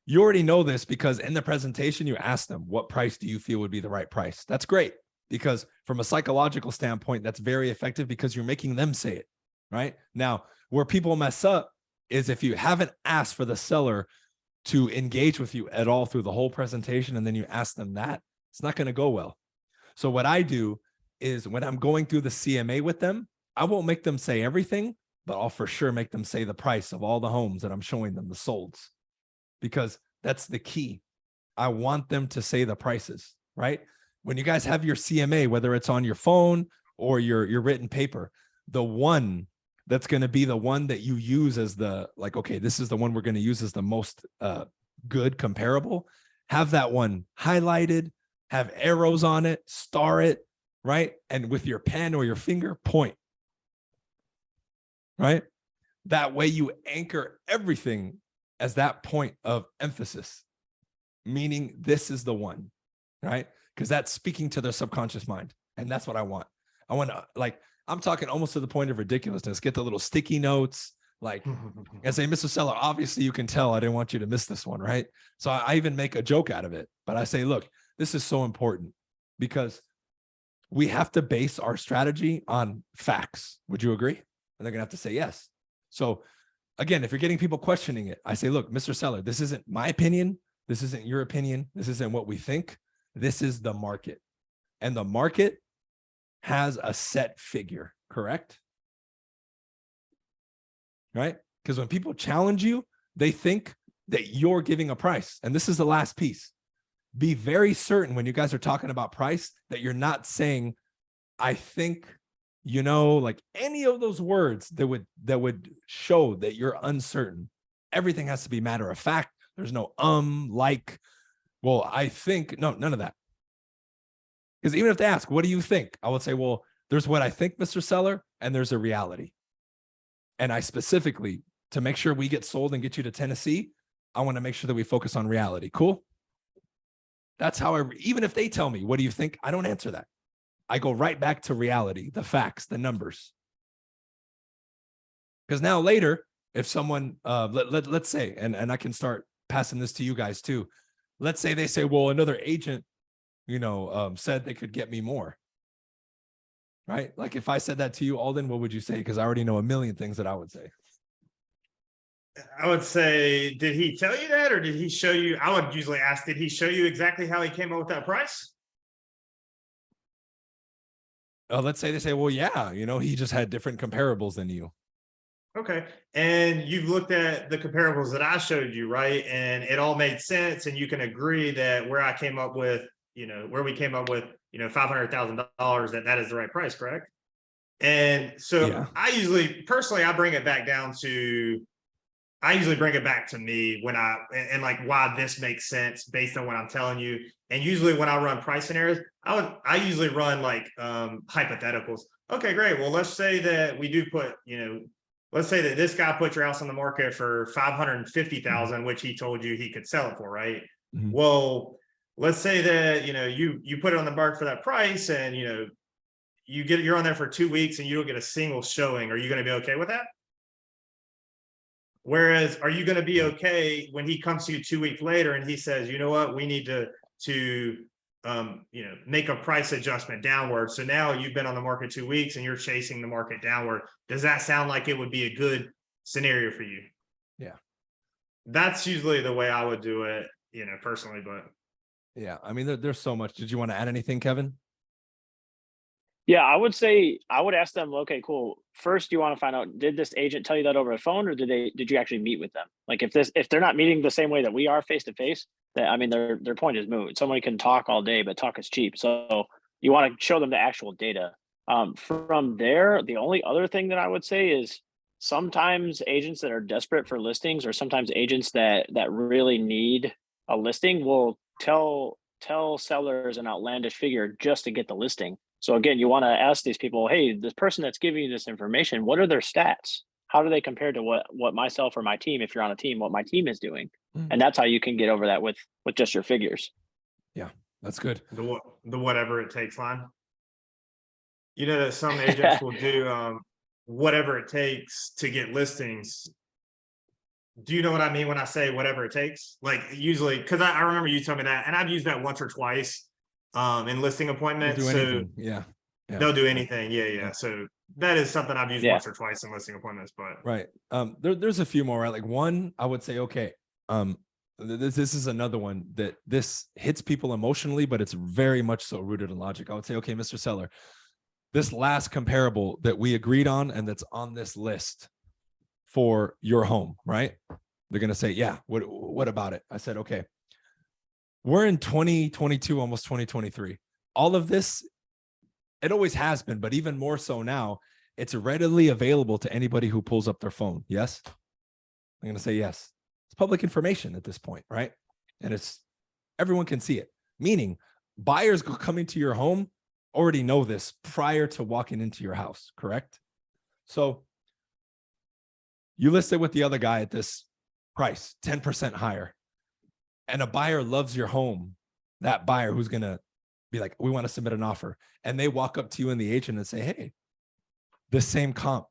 [SPEAKER 2] you already know this because in the presentation, you ask them, what price do you feel would be the right price? That's great because from a psychological standpoint, that's very effective because you're making them say it, right? Now, where people mess up is if you haven't asked for the seller to engage with you at all through the whole presentation, and then you ask them that, it's not going to go well. So what I do is when I'm going through the CMA with them, I won't make them say everything, but I'll for sure make them say the price of all the homes that I'm showing them, the solds, because that's the key. I want them to say the prices, right? When you guys have your CMA, whether it's on your phone or your written paper, the one that's going to be the one that you use as the, like, okay, this is the one we're going to use as the most good comparable. Have that one highlighted, have arrows on it, star it, right? And with your pen or your finger, point, right? That way you anchor everything as that point of emphasis, meaning this is the one, right? Because that's speaking to their subconscious mind. And that's what I want. I want to, like, I'm talking almost to the point of ridiculousness. Get the little sticky notes, like, and say, Mr. Seller, obviously you can tell I didn't want you to miss this one, right? So I even make a joke out of it. But I say, look, this is so important because we have to base our strategy on facts. Would you agree? And they're going to have to say yes. So again, if you're getting people questioning it, I say, look, Mr. Seller, this isn't my opinion. This isn't your opinion. This isn't what we think. This is the market. And the market has a set figure, correct? Right? Because when people challenge you, they think that you're giving a price. And this is the last piece. Be very certain when you guys are talking about price that you're not saying, I think, you know, like any of those words that would show that you're uncertain. Everything has to be matter of fact. There's no like, well, I think, no, none of that. Because even if they ask, what do you think? I would say, well, there's what I think, Mr. Seller, and there's a reality. And I specifically, to make sure we get sold and get you to Tennessee, I want to make sure that we focus on reality. Cool? That's how even if they tell me, what do you think? I don't answer that. I go right back to reality, the facts, the numbers. Because now later, if someone, let's say, and I can start passing this to you guys too. Let's say they say, well, another agent, said they could get me more. Right? Like if I said that to you, Alden, what would you say? Because I already know a million things that I would say.
[SPEAKER 1] I would say, did he tell you that, or did he show you? I would usually ask, did he show you exactly how he came up with that price?
[SPEAKER 2] Let's say they say, well, yeah, he just had different comparables than you.
[SPEAKER 1] Okay. And you've looked at the comparables that I showed you, right? And it all made sense. And you can agree that where I came up with, where we came up with, $500,000, that is the right price, correct? And so yeah. I usually bring it back down to, me when and like why this makes sense based on what I'm telling you. And usually when I run price scenarios, I usually run like hypotheticals. Okay, great. Well, let's say that we do put, let's say that this guy put your house on the market for $550,000, which he told you he could sell it for, right? Mm-hmm. Well, let's say that, you put it on the market for that price and, you're on there for 2 weeks and you don't get a single showing. Are you going to be okay with that? Whereas, are you going to be okay when he comes to you 2 weeks later and he says, you know what, we need to make a price adjustment downward. So now you've been on the market 2 weeks and you're chasing the market downward. Does that sound like it would be a good scenario for you?
[SPEAKER 2] Yeah.
[SPEAKER 1] That's usually the way I would do it, personally, but.
[SPEAKER 2] Yeah. I mean, there's so much. Did you want to add anything, Kevin?
[SPEAKER 3] Yeah, I would say, I would ask them, okay, cool. First, you want to find out, did this agent tell you that over the phone, or did you actually meet with them? Like if they're not meeting the same way that we are face to face, their point is moot. Someone can talk all day, but talk is cheap. So you want to show them the actual data. From there, the only other thing that I would say is sometimes agents that are desperate for listings, or sometimes agents that really need a listing, will tell sellers an outlandish figure just to get the listing. So again, you want to ask these people, hey, this person that's giving you this information, what are their stats? How do they compare to what myself or my team, if you're on a team, what my team is doing? And that's how you can get over that with just your figures.
[SPEAKER 2] That's good.
[SPEAKER 1] The whatever it takes line. You know that some agents will do whatever it takes to get listings. Do you know what I mean when I say whatever it takes? Like usually, because I remember you telling me that, and I've used that once or twice in listing
[SPEAKER 2] They'll
[SPEAKER 1] appointments.
[SPEAKER 2] do
[SPEAKER 1] So
[SPEAKER 2] anything. Yeah.
[SPEAKER 1] they'll do anything. Yeah.
[SPEAKER 2] Yeah.
[SPEAKER 1] So that is something I've used
[SPEAKER 3] Yeah.
[SPEAKER 1] once or twice in listing appointments. But
[SPEAKER 2] Right. There's a few more, right? Like one, I would say, okay, this is another one that this hits people emotionally, but it's very much so rooted in logic. I would say, okay, Mr. Seller, this last comparable that we agreed on and that's on this list for your home, right? They're going to say, yeah, what about it? I said, okay, we're in 2022, almost 2023. All of this, it always has been, but even more so now, it's readily available to anybody who pulls up their phone. Yes. I'm going to say yes. It's public information at this point, right? And it's everyone can see it. Meaning buyers coming to your home already know this prior to walking into your house, correct? So you list it with the other guy at this price, 10% higher. And a buyer loves your home, that buyer who's going to be like, we want to submit an offer. And they walk up to you and the agent and say, hey, this same comp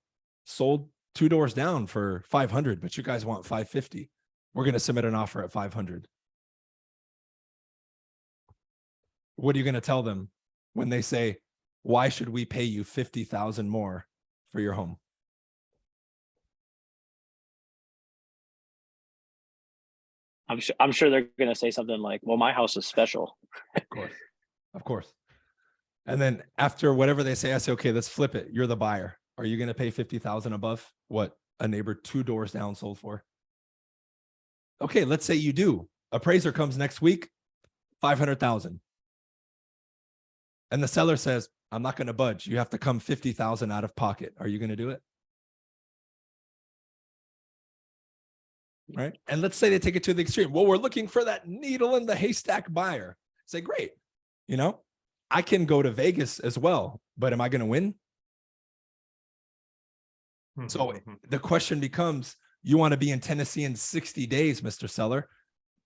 [SPEAKER 2] sold 2 doors down for 500, but you guys want 550. We're going to submit an offer at 500. What are you going to tell them when they say, why should we pay you 50,000 more for your home?
[SPEAKER 3] I'm sure they're going to say something like, well, my house is special.
[SPEAKER 2] Of course. And then after whatever they say, I say, okay, let's flip it. You're the buyer. Are you going to pay 50,000 above what a neighbor 2 doors down sold for? Okay, let's say you do. Appraiser comes next week, 500,000. And the seller says, I'm not going to budge. You have to come 50,000 out of pocket. Are you going to do it? Right. And let's say they take it to the extreme. Well, we're looking for that needle in the haystack buyer. Say, great. You know, I can go to Vegas as well, but am I going to win? So the question becomes, you want to be in Tennessee in 60 days, Mr. Seller.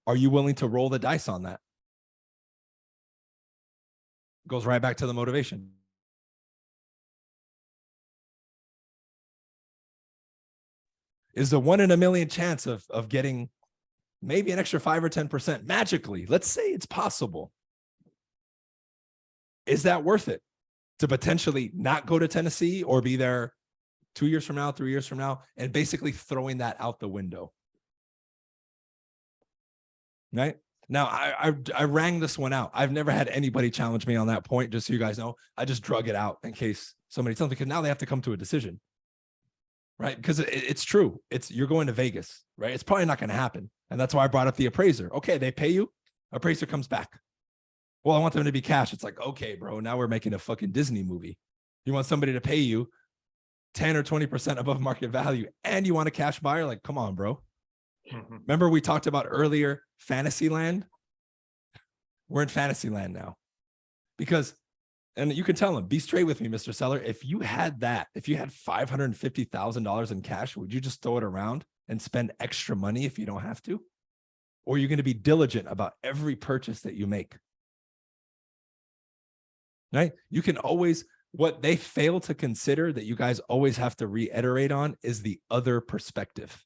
[SPEAKER 2] Are you willing to roll the dice on that? Goes right back to the motivation. Is the 1 in a million chance of getting maybe an extra 5 or 10% magically? Let's say it's possible. Is that worth it to potentially not go to Tennessee or be there 2 years from now, 3 years from now, and basically throwing that out the window? Right now, I rang this one out. I've never had anybody challenge me on that point. Just so you guys know, I just drug it out in case somebody tells me, because now they have to come to a decision. Right. Because it's true. You're going to Vegas, right? It's probably not going to happen. And that's why I brought up the appraiser. Okay. They pay you. Appraiser comes back. Well, I want them to be cash. It's like, okay, bro, now we're making a fucking Disney movie. You want somebody to pay you 10 or 20% above market value and you want a cash buyer? Like, come on, bro. Remember we talked about earlier, Fantasyland? We're in Fantasyland now. Because, and you can tell them, be straight with me, Mr. Seller. If you had $550,000 in cash, would you just throw it around and spend extra money if you don't have to? Or are you going to be diligent about every purchase that you make? Right? You can always, what they fail to consider that you guys always have to reiterate on is the other perspective.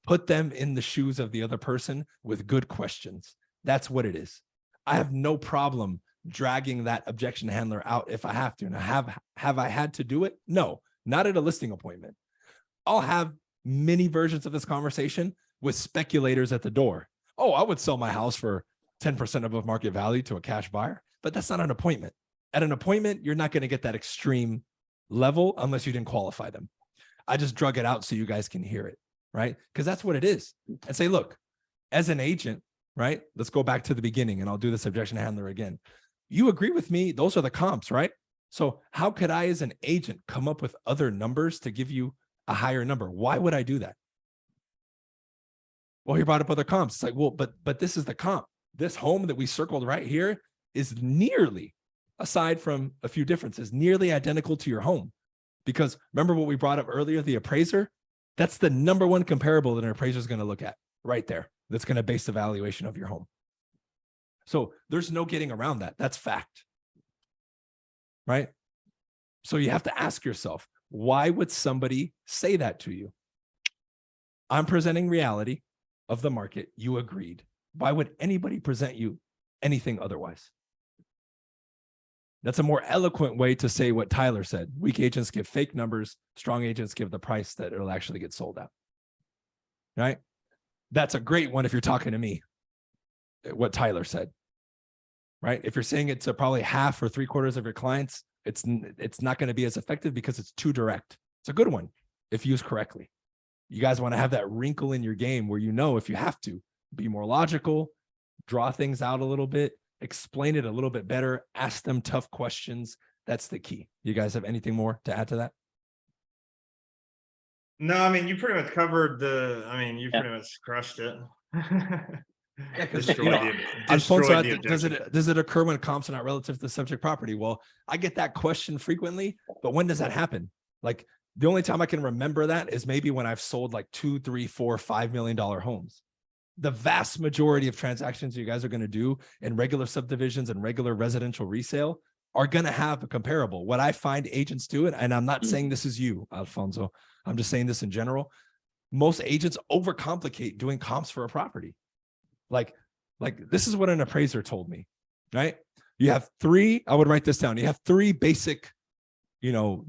[SPEAKER 2] Put them in the shoes of the other person with good questions. That's what it is. I have no problem dragging that objection handler out if I have to. And have I had to do it? No, not at a listing appointment. I'll have many versions of this conversation with speculators at the door. Oh, I would sell my house for 10% above market value to a cash buyer, but that's not an appointment. At an appointment, you're not going to get that extreme level unless you didn't qualify them. I just drug it out so you guys can hear it, right? Because that's what it is. And say, look, as an agent, right? Let's go back to the beginning and I'll do this objection handler again. You agree with me. Those are the comps, right? So how could I, as an agent, come up with other numbers to give you a higher number? Why would I do that? Well, you brought up other comps. It's like, well, but this is the comp. This home that we circled right here is nearly, aside from a few differences, nearly identical to your home. Because remember what we brought up earlier, the appraiser? That's the number one comparable that an appraiser is going to look at right there. that's going to base the valuation of your home. So there's no getting around that. That's fact. Right? So you have to ask yourself, why would somebody say that to you? I'm presenting reality of the market. You agreed. Why would anybody present you anything otherwise? That's a more eloquent way to say what Tyler said. Weak agents give fake numbers. Strong agents give the price that it'll actually get sold at. Right? That's a great one if you're talking to me, what Tyler said. Right? If you're saying it to probably half or 3/4 of your clients, it's not going to be as effective because it's too direct. It's a good one if used correctly. You guys want to have that wrinkle in your game where, if you have to be more logical, draw things out a little bit, explain it a little bit better, ask them tough questions. That's the key. You guys have anything more to add to that?
[SPEAKER 1] No, I mean, you pretty much covered pretty much crushed it.
[SPEAKER 2] Yeah, because does it occur when comps are not relative to the subject property? Well, I get that question frequently, but when does that happen? Like, the only time I can remember that is maybe when I've sold like $2, $3, $4, $5 million homes. The vast majority of transactions you guys are going to do in regular subdivisions and regular residential resale are going to have a comparable. What I find agents do, and I'm not saying this is you, Alfonso, I'm just saying this in general. Most agents overcomplicate doing comps for a property. Like this is what an appraiser told me, right? You have three, I would write this down. You have three basic,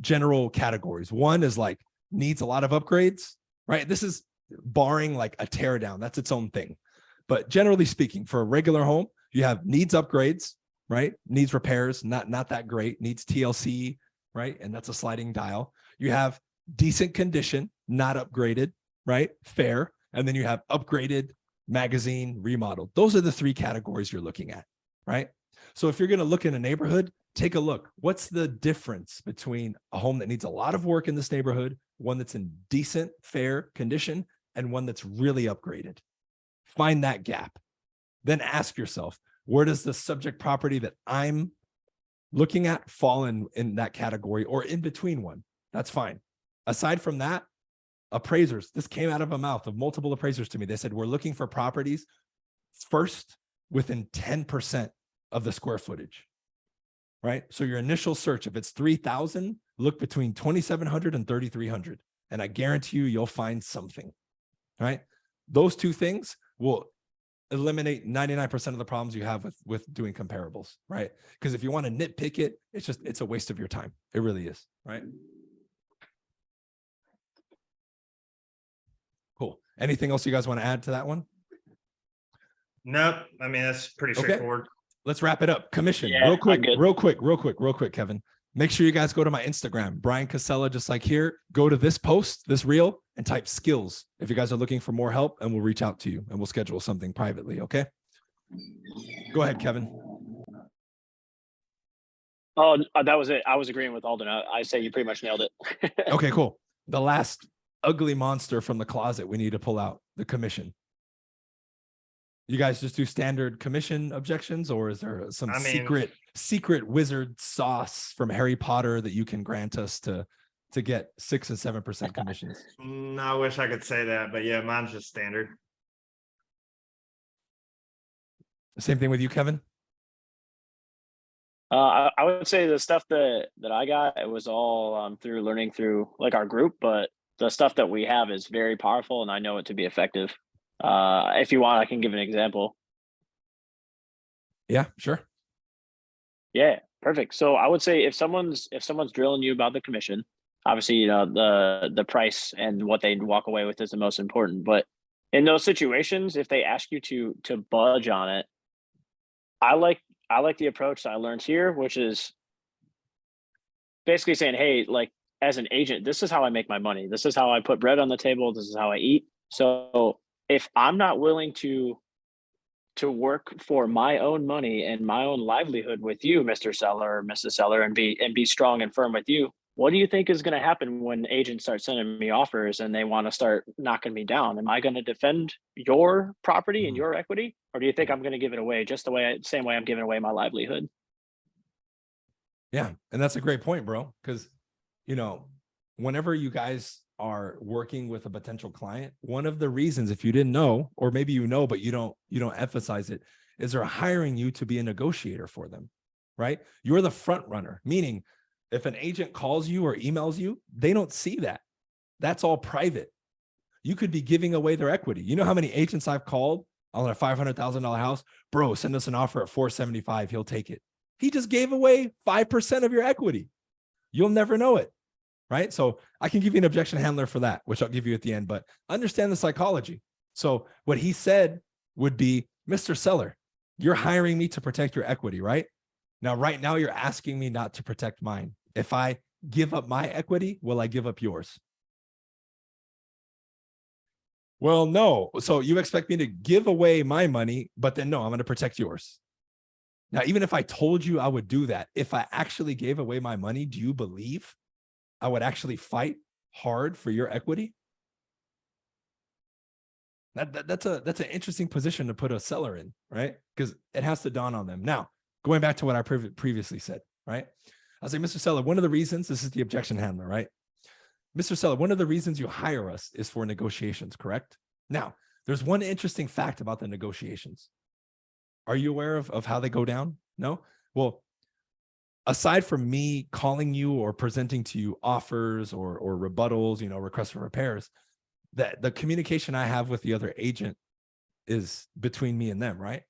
[SPEAKER 2] general categories. One is like needs a lot of upgrades, right? This is barring like a tear down. That's its own thing. But generally speaking, for a regular home, you have needs upgrades, right? Needs repairs, not that great, needs TLC, right? And that's a sliding dial. You have decent condition, not upgraded, right? Fair. And then you have upgraded, magazine, remodeled. Those are the three categories you're looking at, right? So if you're going to look in a neighborhood, take a look. What's the difference between a home that needs a lot of work in this neighborhood, one that's in decent, fair condition, and one that's really upgraded? Find that gap. Then ask yourself, where does the subject property that I'm looking at fall in that category or in between one? That's fine. Aside from that, appraisers, this came out of a mouth of multiple appraisers to me. They said, we're looking for properties first within 10% of the square footage, right? So your initial search, if it's 3,000, look between 2,700 and 3,300. And I guarantee you'll find something, right? Those two things will eliminate 99% of the problems you have with doing comparables, right? Because if you want to nitpick it, it's a waste of your time. It really is, right? Cool. Anything else you guys want to add to that one?
[SPEAKER 1] Nope. I mean, that's pretty straightforward.
[SPEAKER 2] Let's wrap it up. Commission,
[SPEAKER 3] Yeah,
[SPEAKER 2] real quick, Kevin. Make sure you guys go to my Instagram, Bryan Casella, just like here. Go to this post, this reel, and type skills if you guys are looking for more help, and we'll reach out to you and we'll schedule something privately. Okay. Go ahead, Kevin.
[SPEAKER 3] Oh, that was it. I was agreeing with Alden. I say you pretty much nailed it.
[SPEAKER 2] Okay, cool. The last ugly monster from the closet we need to pull out, the commission. You guys just do standard commission objections, or is there some secret wizard sauce from Harry Potter that you can grant us to get 6 and 7% commissions?
[SPEAKER 1] I wish I could say that, but yeah, mine's just standard.
[SPEAKER 2] Same thing with you, Kevin?
[SPEAKER 3] I would say the stuff that I got, it was all through learning through like our group, but the stuff that we have is very powerful and I know it to be effective. If you want, I can give an example.
[SPEAKER 2] Yeah, sure.
[SPEAKER 3] Yeah, perfect. So I would say if someone's drilling you about the commission, obviously, the price and what they walk away with is the most important. But in those situations, if they ask you to budge on it, I like the approach that I learned here, which is basically saying, hey, like as an agent, this is how I make my money. This is how I put bread on the table. This is how I eat. So if I'm not willing to work for my own money and my own livelihood with you, Mr. Seller or Mrs. Seller, and be strong and firm with you, what do you think is going to happen when agents start sending me offers and they want to start knocking me down? Am I going to defend your property and your equity, or do you think I'm going to give it away just same way I'm giving away my livelihood?
[SPEAKER 2] Yeah, and that's a great point, bro. Because whenever you guys are working with a potential client, one of the reasons, if you didn't know, or maybe you know, but you don't emphasize it, is they're hiring you to be a negotiator for them, right? You're the front runner, meaning if an agent calls you or emails you, they don't see that. That's all private. You could be giving away their equity. You know how many agents I've called on a $500,000 house? Bro, send us an offer at 475. He'll take it. He just gave away 5% of your equity. You'll never know it, right? So I can give you an objection handler for that, which I'll give you at the end, but understand the psychology. So what he said would be, Mr. Seller, you're hiring me to protect your equity, right? Now, right now, you're asking me not to protect mine. If I give up my equity, will I give up yours? Well, no. So you expect me to give away my money, but then no, I'm going to protect yours. Now, even if I told you I would do that, if I actually gave away my money, do you believe I would actually fight hard for your equity? That's an interesting position to put a seller in, right? Because it has to dawn on them. Now, going back to what I previously said, right? I was like, Mr. Seller, one of the reasons, this is the objection handler, right? Mr. Seller, one of the reasons you hire us is for negotiations, correct? Now, there's one interesting fact about the negotiations. Are you aware of how they go down? No? Well, aside from me calling you or presenting to you offers or rebuttals, requests for repairs, that the communication I have with the other agent is between me and them, right?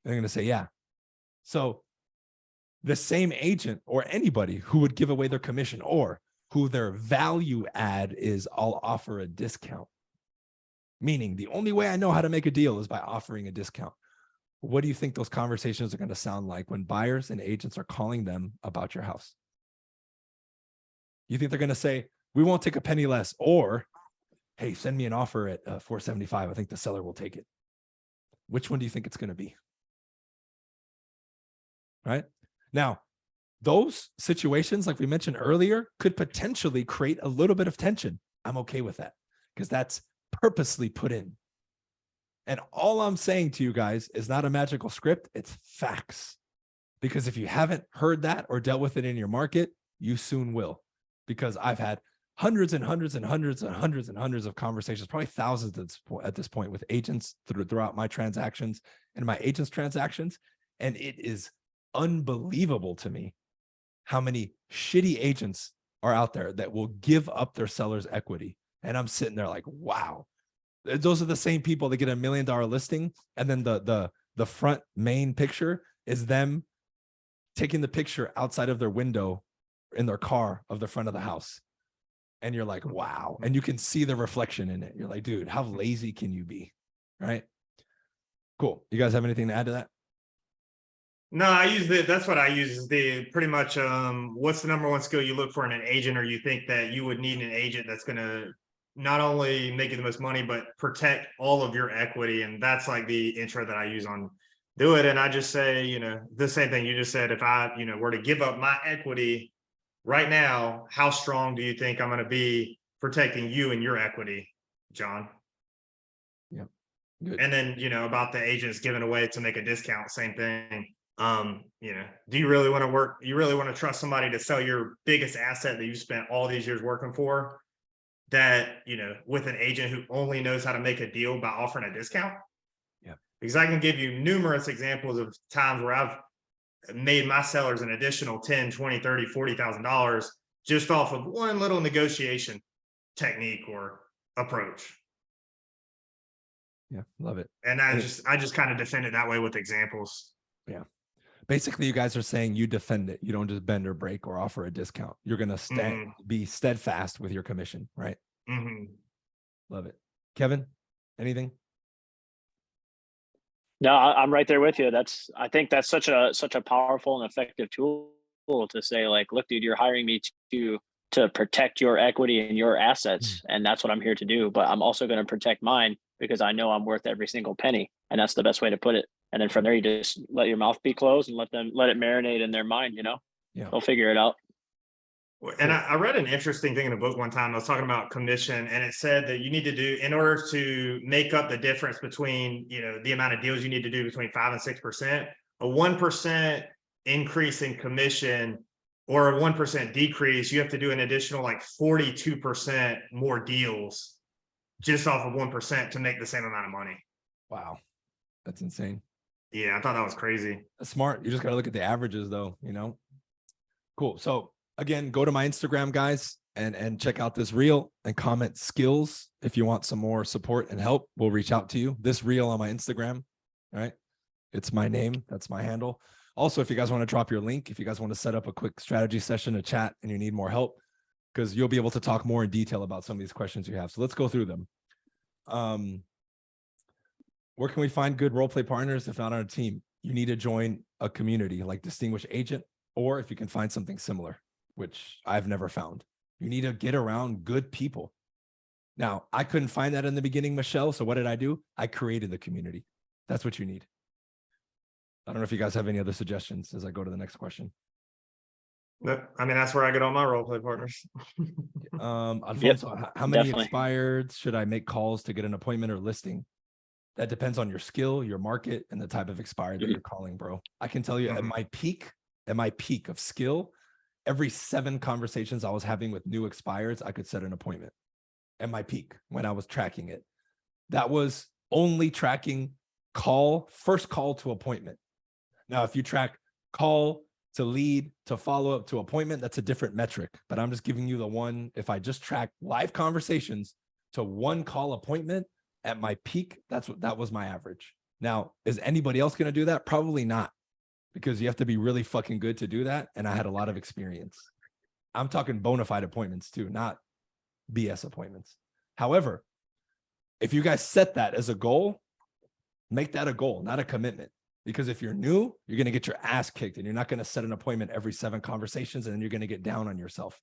[SPEAKER 2] They're going to say, yeah. So the same agent or anybody who would give away their commission or who their value add is, I'll offer a discount. Meaning the only way I know how to make a deal is by offering a discount. What do you think those conversations are going to sound like when buyers and agents are calling them about your house? You think they're going to say, we won't take a penny less, or, hey, send me an offer at 475. I think the seller will take it. Which one do you think it's going to be? Right? Now, those situations, like we mentioned earlier, could potentially create a little bit of tension. I'm okay with that because that's purposely put in. And all I'm saying to you guys is not a magical script. It's facts. Because if you haven't heard that or dealt with it in your market, you soon will. Because I've had hundreds and hundreds and hundreds and hundreds and hundreds of conversations, probably thousands at this point with agents throughout my transactions and my agents' transactions. And it is unbelievable to me how many shitty agents are out there that will give up their seller's equity. And I'm sitting there like, wow, those are the same people that get $1 million listing. And then the front main picture is them taking the picture outside of their window in their car of the front of the house. And you're like, wow. And you can see the reflection in it. You're like, dude, how lazy can you be? Right? Cool. You guys have anything to add to that?
[SPEAKER 1] No, that's what I use is the pretty much what's the number one skill you look for in an agent, or you think that you would need an agent that's going to not only make you the most money, but protect all of your equity. And that's like the intro that I use on Do It. And I just say, the same thing you just said. If I, were to give up my equity right now, how strong do you think I'm going to be protecting you and your equity, John?
[SPEAKER 2] Yeah. Good.
[SPEAKER 1] And then, about the agents giving away to make a discount, same thing. Do you really want to work? You really want to trust somebody to sell your biggest asset that you spent all these years working for, that, with an agent who only knows how to make a deal by offering a discount?
[SPEAKER 2] Yeah.
[SPEAKER 1] Because I can give you numerous examples of times where I've made my sellers an additional $10, $20, $30, $40,000 just off of one little negotiation technique or approach.
[SPEAKER 2] Yeah. Love it.
[SPEAKER 1] And I just kind of defend it that way with examples.
[SPEAKER 2] Yeah. Basically, you guys are saying you defend it. You don't just bend or break or offer a discount. You're going to be steadfast with your commission, right?
[SPEAKER 1] Mm-hmm.
[SPEAKER 2] Love it. Kevin, anything?
[SPEAKER 3] No, I'm right there with you. I think that's such a powerful and effective tool to say, like, look, dude, you're hiring me to protect your equity and your assets. And that's what I'm here to do. But I'm also going to protect mine because I know I'm worth every single penny. And that's the best way to put it. And then from there, you just let your mouth be closed and let it marinate in their mind,
[SPEAKER 2] Yeah.
[SPEAKER 3] They'll figure it out.
[SPEAKER 1] And I read an interesting thing in a book one time. I was talking about commission, and it said that you need to do, in order to make up the difference between, the amount of deals you need to do between 5 and 6%, a 1% increase in commission or a 1% decrease, you have to do an additional like 42% more deals just off of 1% to make the same amount of money.
[SPEAKER 2] Wow. That's insane.
[SPEAKER 1] Yeah, I thought that was crazy.
[SPEAKER 2] That's smart. You just got to look at the averages though, you know? Cool. So again, go to my Instagram, guys, and check out this reel and comment skills. If you want some more support and help, we'll reach out to you. This reel on my Instagram, right? It's my name. That's my handle. Also, if you guys want to drop your link, if you guys want to set up a quick strategy session, a chat, and you need more help, because you'll be able to talk more in detail about some of these questions you have. So let's go through them. Where can we find good role play partners if not on a team? You need to join a community like Distinguished Agent, or if you can find something similar, which I've never found. You need to get around good people. Now, I couldn't find that in the beginning, Michelle. So what did I do? I created the community. That's what you need. I don't know if you guys have any other suggestions as I go to the next question.
[SPEAKER 1] I mean, that's where I get all my role play partners.
[SPEAKER 2] Alfonso, how many
[SPEAKER 3] definitely.
[SPEAKER 2] expired should I make calls to get an appointment or listing? That depends on your skill, your market, and the type of expired that you're calling, bro. I can tell you at my peak of skill, every 7 conversations I was having with new expireds, I could set an appointment at my peak when I was tracking it. That was only tracking first call to appointment. Now, if you track call to lead to follow up to appointment, that's a different metric, but I'm just giving you the one. If I just track live conversations to 1 call appointment at my peak, that was my average. Now, is anybody else going to do that? Probably not, because you have to be really fucking good to do that. And I had a lot of experience. I'm talking bona fide appointments too, not BS appointments. However, if you guys set that as a goal, make that a goal, not a commitment. Because if you're new, you're going to get your ass kicked and you're not going to set an appointment every 7 conversations, and then you're going to get down on yourself.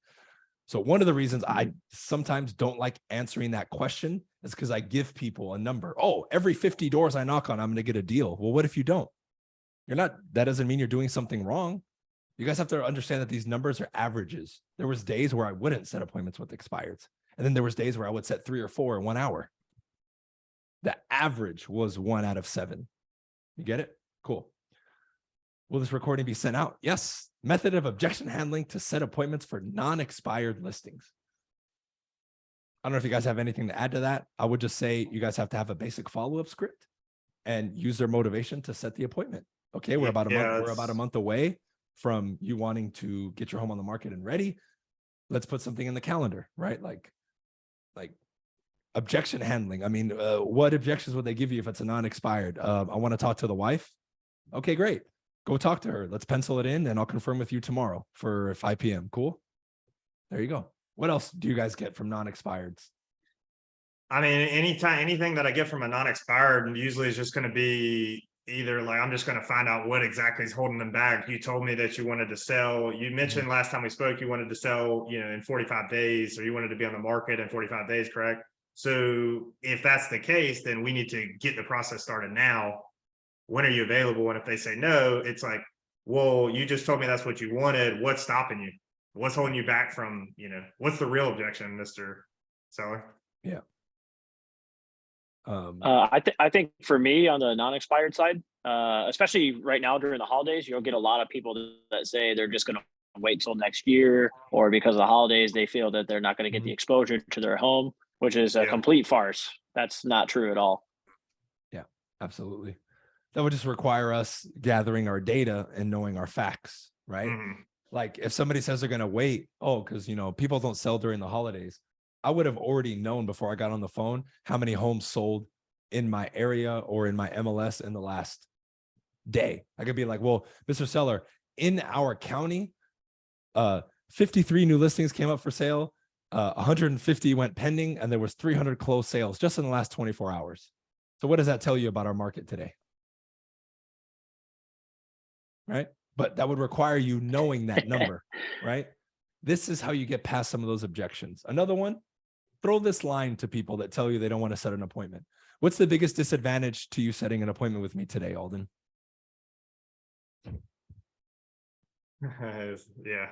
[SPEAKER 2] So one of the reasons I sometimes don't like answering that question is because I give people a number. Oh, every 50 doors I knock on, I'm going to get a deal. Well, what if you don't? That doesn't mean you're doing something wrong. You guys have to understand that these numbers are averages. There was days where I wouldn't set appointments with expireds. And then there was days where I would set 3 or 4 in 1 hour. The average was 1 out of 7. You get it? Cool. Will this recording be sent out? Yes. Method of objection handling to set appointments for non-expired listings. I don't know if you guys have anything to add to that. I would just say you guys have to have a basic follow-up script and use their motivation to set the appointment. Okay, we're about a month away from you wanting to get your home on the market and ready. Let's put something in the calendar, right? Like objection handling. I mean, what objections would they give you if it's a non-expired? I want to talk to the wife. Okay, great. Go talk to her. Let's pencil it in and I'll confirm with you tomorrow for 5 p.m. Cool. There you go. What else do you guys get from non-expireds?
[SPEAKER 1] I mean, anything that I get from a non-expired usually is just going to be either like, I'm just going to find out what exactly is holding them back. You told me that you wanted to sell. You mentioned last time we spoke, you wanted to sell, in 45 days, or you wanted to be on the market in 45 days, correct? So if that's the case, then we need to get the process started now. When are you available? And if they say no, it's like, well, you just told me that's what you wanted. What's stopping you? What's holding you back from, what's the real objection, Mr. Seller?
[SPEAKER 2] Yeah.
[SPEAKER 3] I think for me on the non-expired side, especially right now during the holidays, you'll get a lot of people that say they're just going to wait till next year, or because of the holidays, they feel that they're not going to get the exposure to their home, which is a complete farce. That's not true at all. Yeah,
[SPEAKER 2] absolutely. That would just require us gathering our data and knowing our facts, right? Like if somebody says they're going to wait, because, people don't sell during the holidays. I would have already known before I got on the phone how many homes sold in my area or in my MLS in the last day. I could be like, well, Mr. Seller, in our county, 53 new listings came up for sale. 150 went pending, and there was 300 closed sales just in the last 24 hours. So what does that tell you about our market today? Right? But that would require you knowing that number, right? This is how you get past some of those objections. Another one, throw this line to people that tell you they don't want to set an appointment. What's the biggest disadvantage to you setting an appointment with me today, Alden?
[SPEAKER 1] Yeah.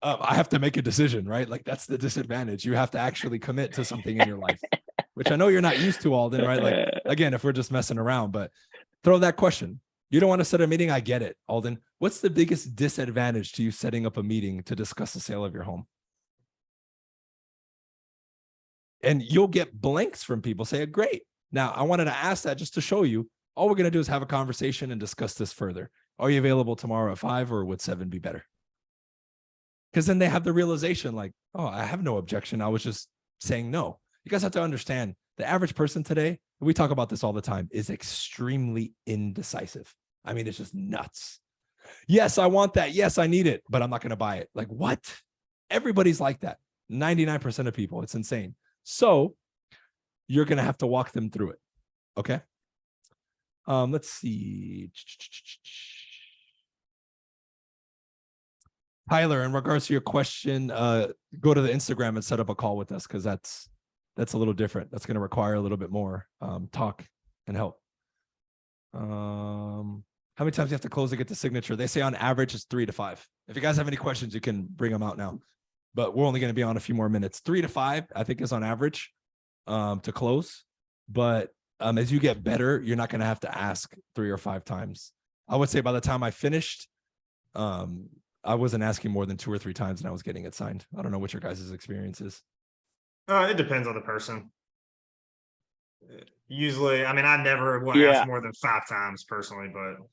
[SPEAKER 2] I have to make a decision, right? Like that's the disadvantage. You have to actually commit to something in your life, which I know you're not used to, Alden, right? Like, again, if we're just messing around, but throw that question. You don't want to set a meeting. I get it. Alden, what's the biggest disadvantage to you setting up a meeting to discuss the sale of your home? And you'll get blanks from people saying, great. Now, I wanted to ask that just to show you, all we're going to do is have a conversation and discuss this further. Are you available tomorrow at 5, or would 7 be better? Because then they have the realization like, oh, I have no objection. I was just saying no. You guys have to understand the average person today, we talk about this all the time, is extremely indecisive. I mean, it's just nuts. Yes, I want that. Yes, I need it, but I'm not going to buy it. Like, what? Everybody's like that. 99% of people. It's insane. So you're going to have to walk them through it. Okay. Let's see. Tyler, in regards to your question, go to the Instagram and set up a call with us, because that's a little different. That's going to require a little bit more talk and help. How many times do you have to close to get the signature? They say on average it's 3 to 5. If you guys have any questions, you can bring them out now. But we're only going to be on a few more minutes. 3 to 5, I think, is on average to close. But as you get better, you're not going to have to ask 3 or 5 times. I would say by the time I finished, I wasn't asking more than 2 or 3 times, and I was getting it signed. I don't know what your guys' experience is.
[SPEAKER 1] It depends on the person. Usually, I mean, I never would
[SPEAKER 3] Yeah.
[SPEAKER 1] ask more than 5 times personally, but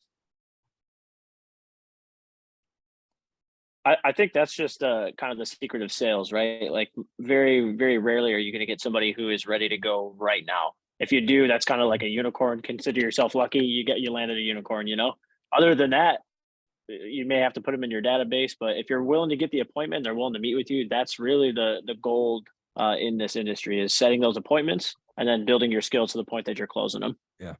[SPEAKER 3] I think that's just kind of the secret of sales, right? Like very, very rarely are you going to get somebody who is ready to go right now. If you do, that's kind of like a unicorn. Consider yourself lucky. You landed a unicorn, you know? Other than that, you may have to put them in your database, but if you're willing to get the appointment, they're willing to meet with you. That's really the gold in this industry, is setting those appointments and then building your skills to the point that you're closing them.
[SPEAKER 2] Yeah.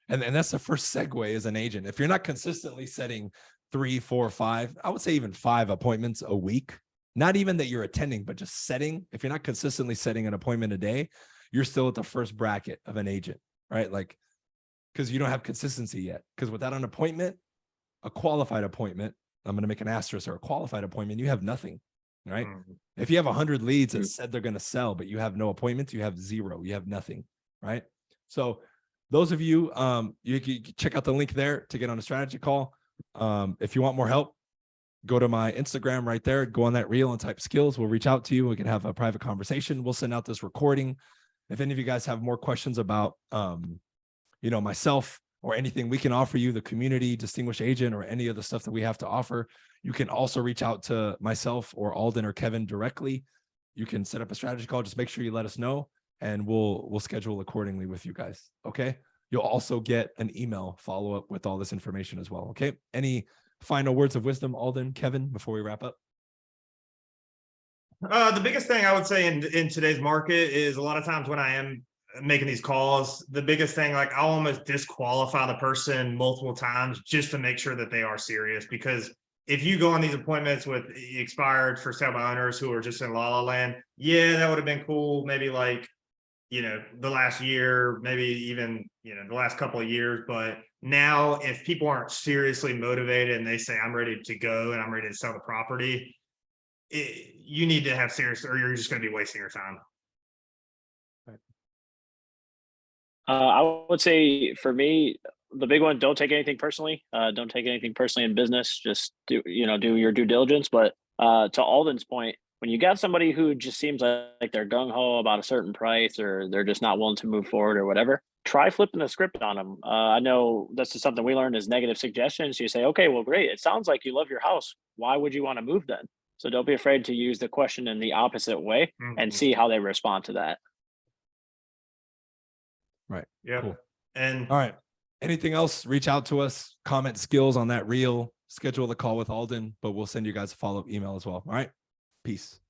[SPEAKER 2] And that's the first segue as an agent. If you're not consistently setting 3, 4, 5, I would say even 5 appointments a week, not even that you're attending, but just setting. If you're not consistently setting an appointment a day, you're still at the first bracket of an agent, right? Like, because you don't have consistency yet. Because without an appointment, a qualified appointment, I'm going to make an asterisk, or a qualified appointment, you have nothing, right? If you have 100 leads that said they're going to sell, but you have no appointments, you have 0, you have nothing, right? So those of you, you can check out the link there to get on a strategy call. If you want more help, go to my Instagram right there, go on that reel and type skills. We'll reach out to you. We can have a private conversation. We'll send out this recording. If any of you guys have more questions about, myself or anything we can offer you, the community, distinguished agent, or any of the stuff that we have to offer, you can also reach out to myself or Alden or Kevin directly. You can set up a strategy call. Just make sure you let us know, and we'll schedule accordingly with you guys. Okay. You'll also get an email follow-up with all this information as well. Okay. Any final words of wisdom, Alden, Kevin, before we wrap up?
[SPEAKER 1] The biggest thing I would say in today's market is, a lot of times when I am making these calls, the biggest thing, like, I'll almost disqualify the person multiple times just to make sure that they are serious. Because if you go on these appointments with expired for sale by owners who are just in la la land, yeah, that would have been cool. Maybe like, the last year, maybe even, the last couple of years. But now, if people aren't seriously motivated and they say, I'm ready to go and I'm ready to sell the property, you need to have serious, or you're just going to be wasting your time.
[SPEAKER 3] I would say for me, the big one, don't take anything personally. Don't take anything personally in business. Just do your due diligence. But to Alden's point, when you got somebody who just seems like they're gung-ho about a certain price, or they're just not willing to move forward or whatever, try flipping the script on them. I know that's just something we learned, is negative suggestions. You say, okay, well, great. It sounds like you love your house. Why would you want to move then? So don't be afraid to use the question in the opposite way and see how they respond to that.
[SPEAKER 2] Right.
[SPEAKER 1] Yeah.
[SPEAKER 2] Cool.
[SPEAKER 1] And
[SPEAKER 2] all right. Anything else? Reach out to us, comment skills on that reel, schedule the call with Alden, but we'll send you guys a follow-up email as well. All right. Peace.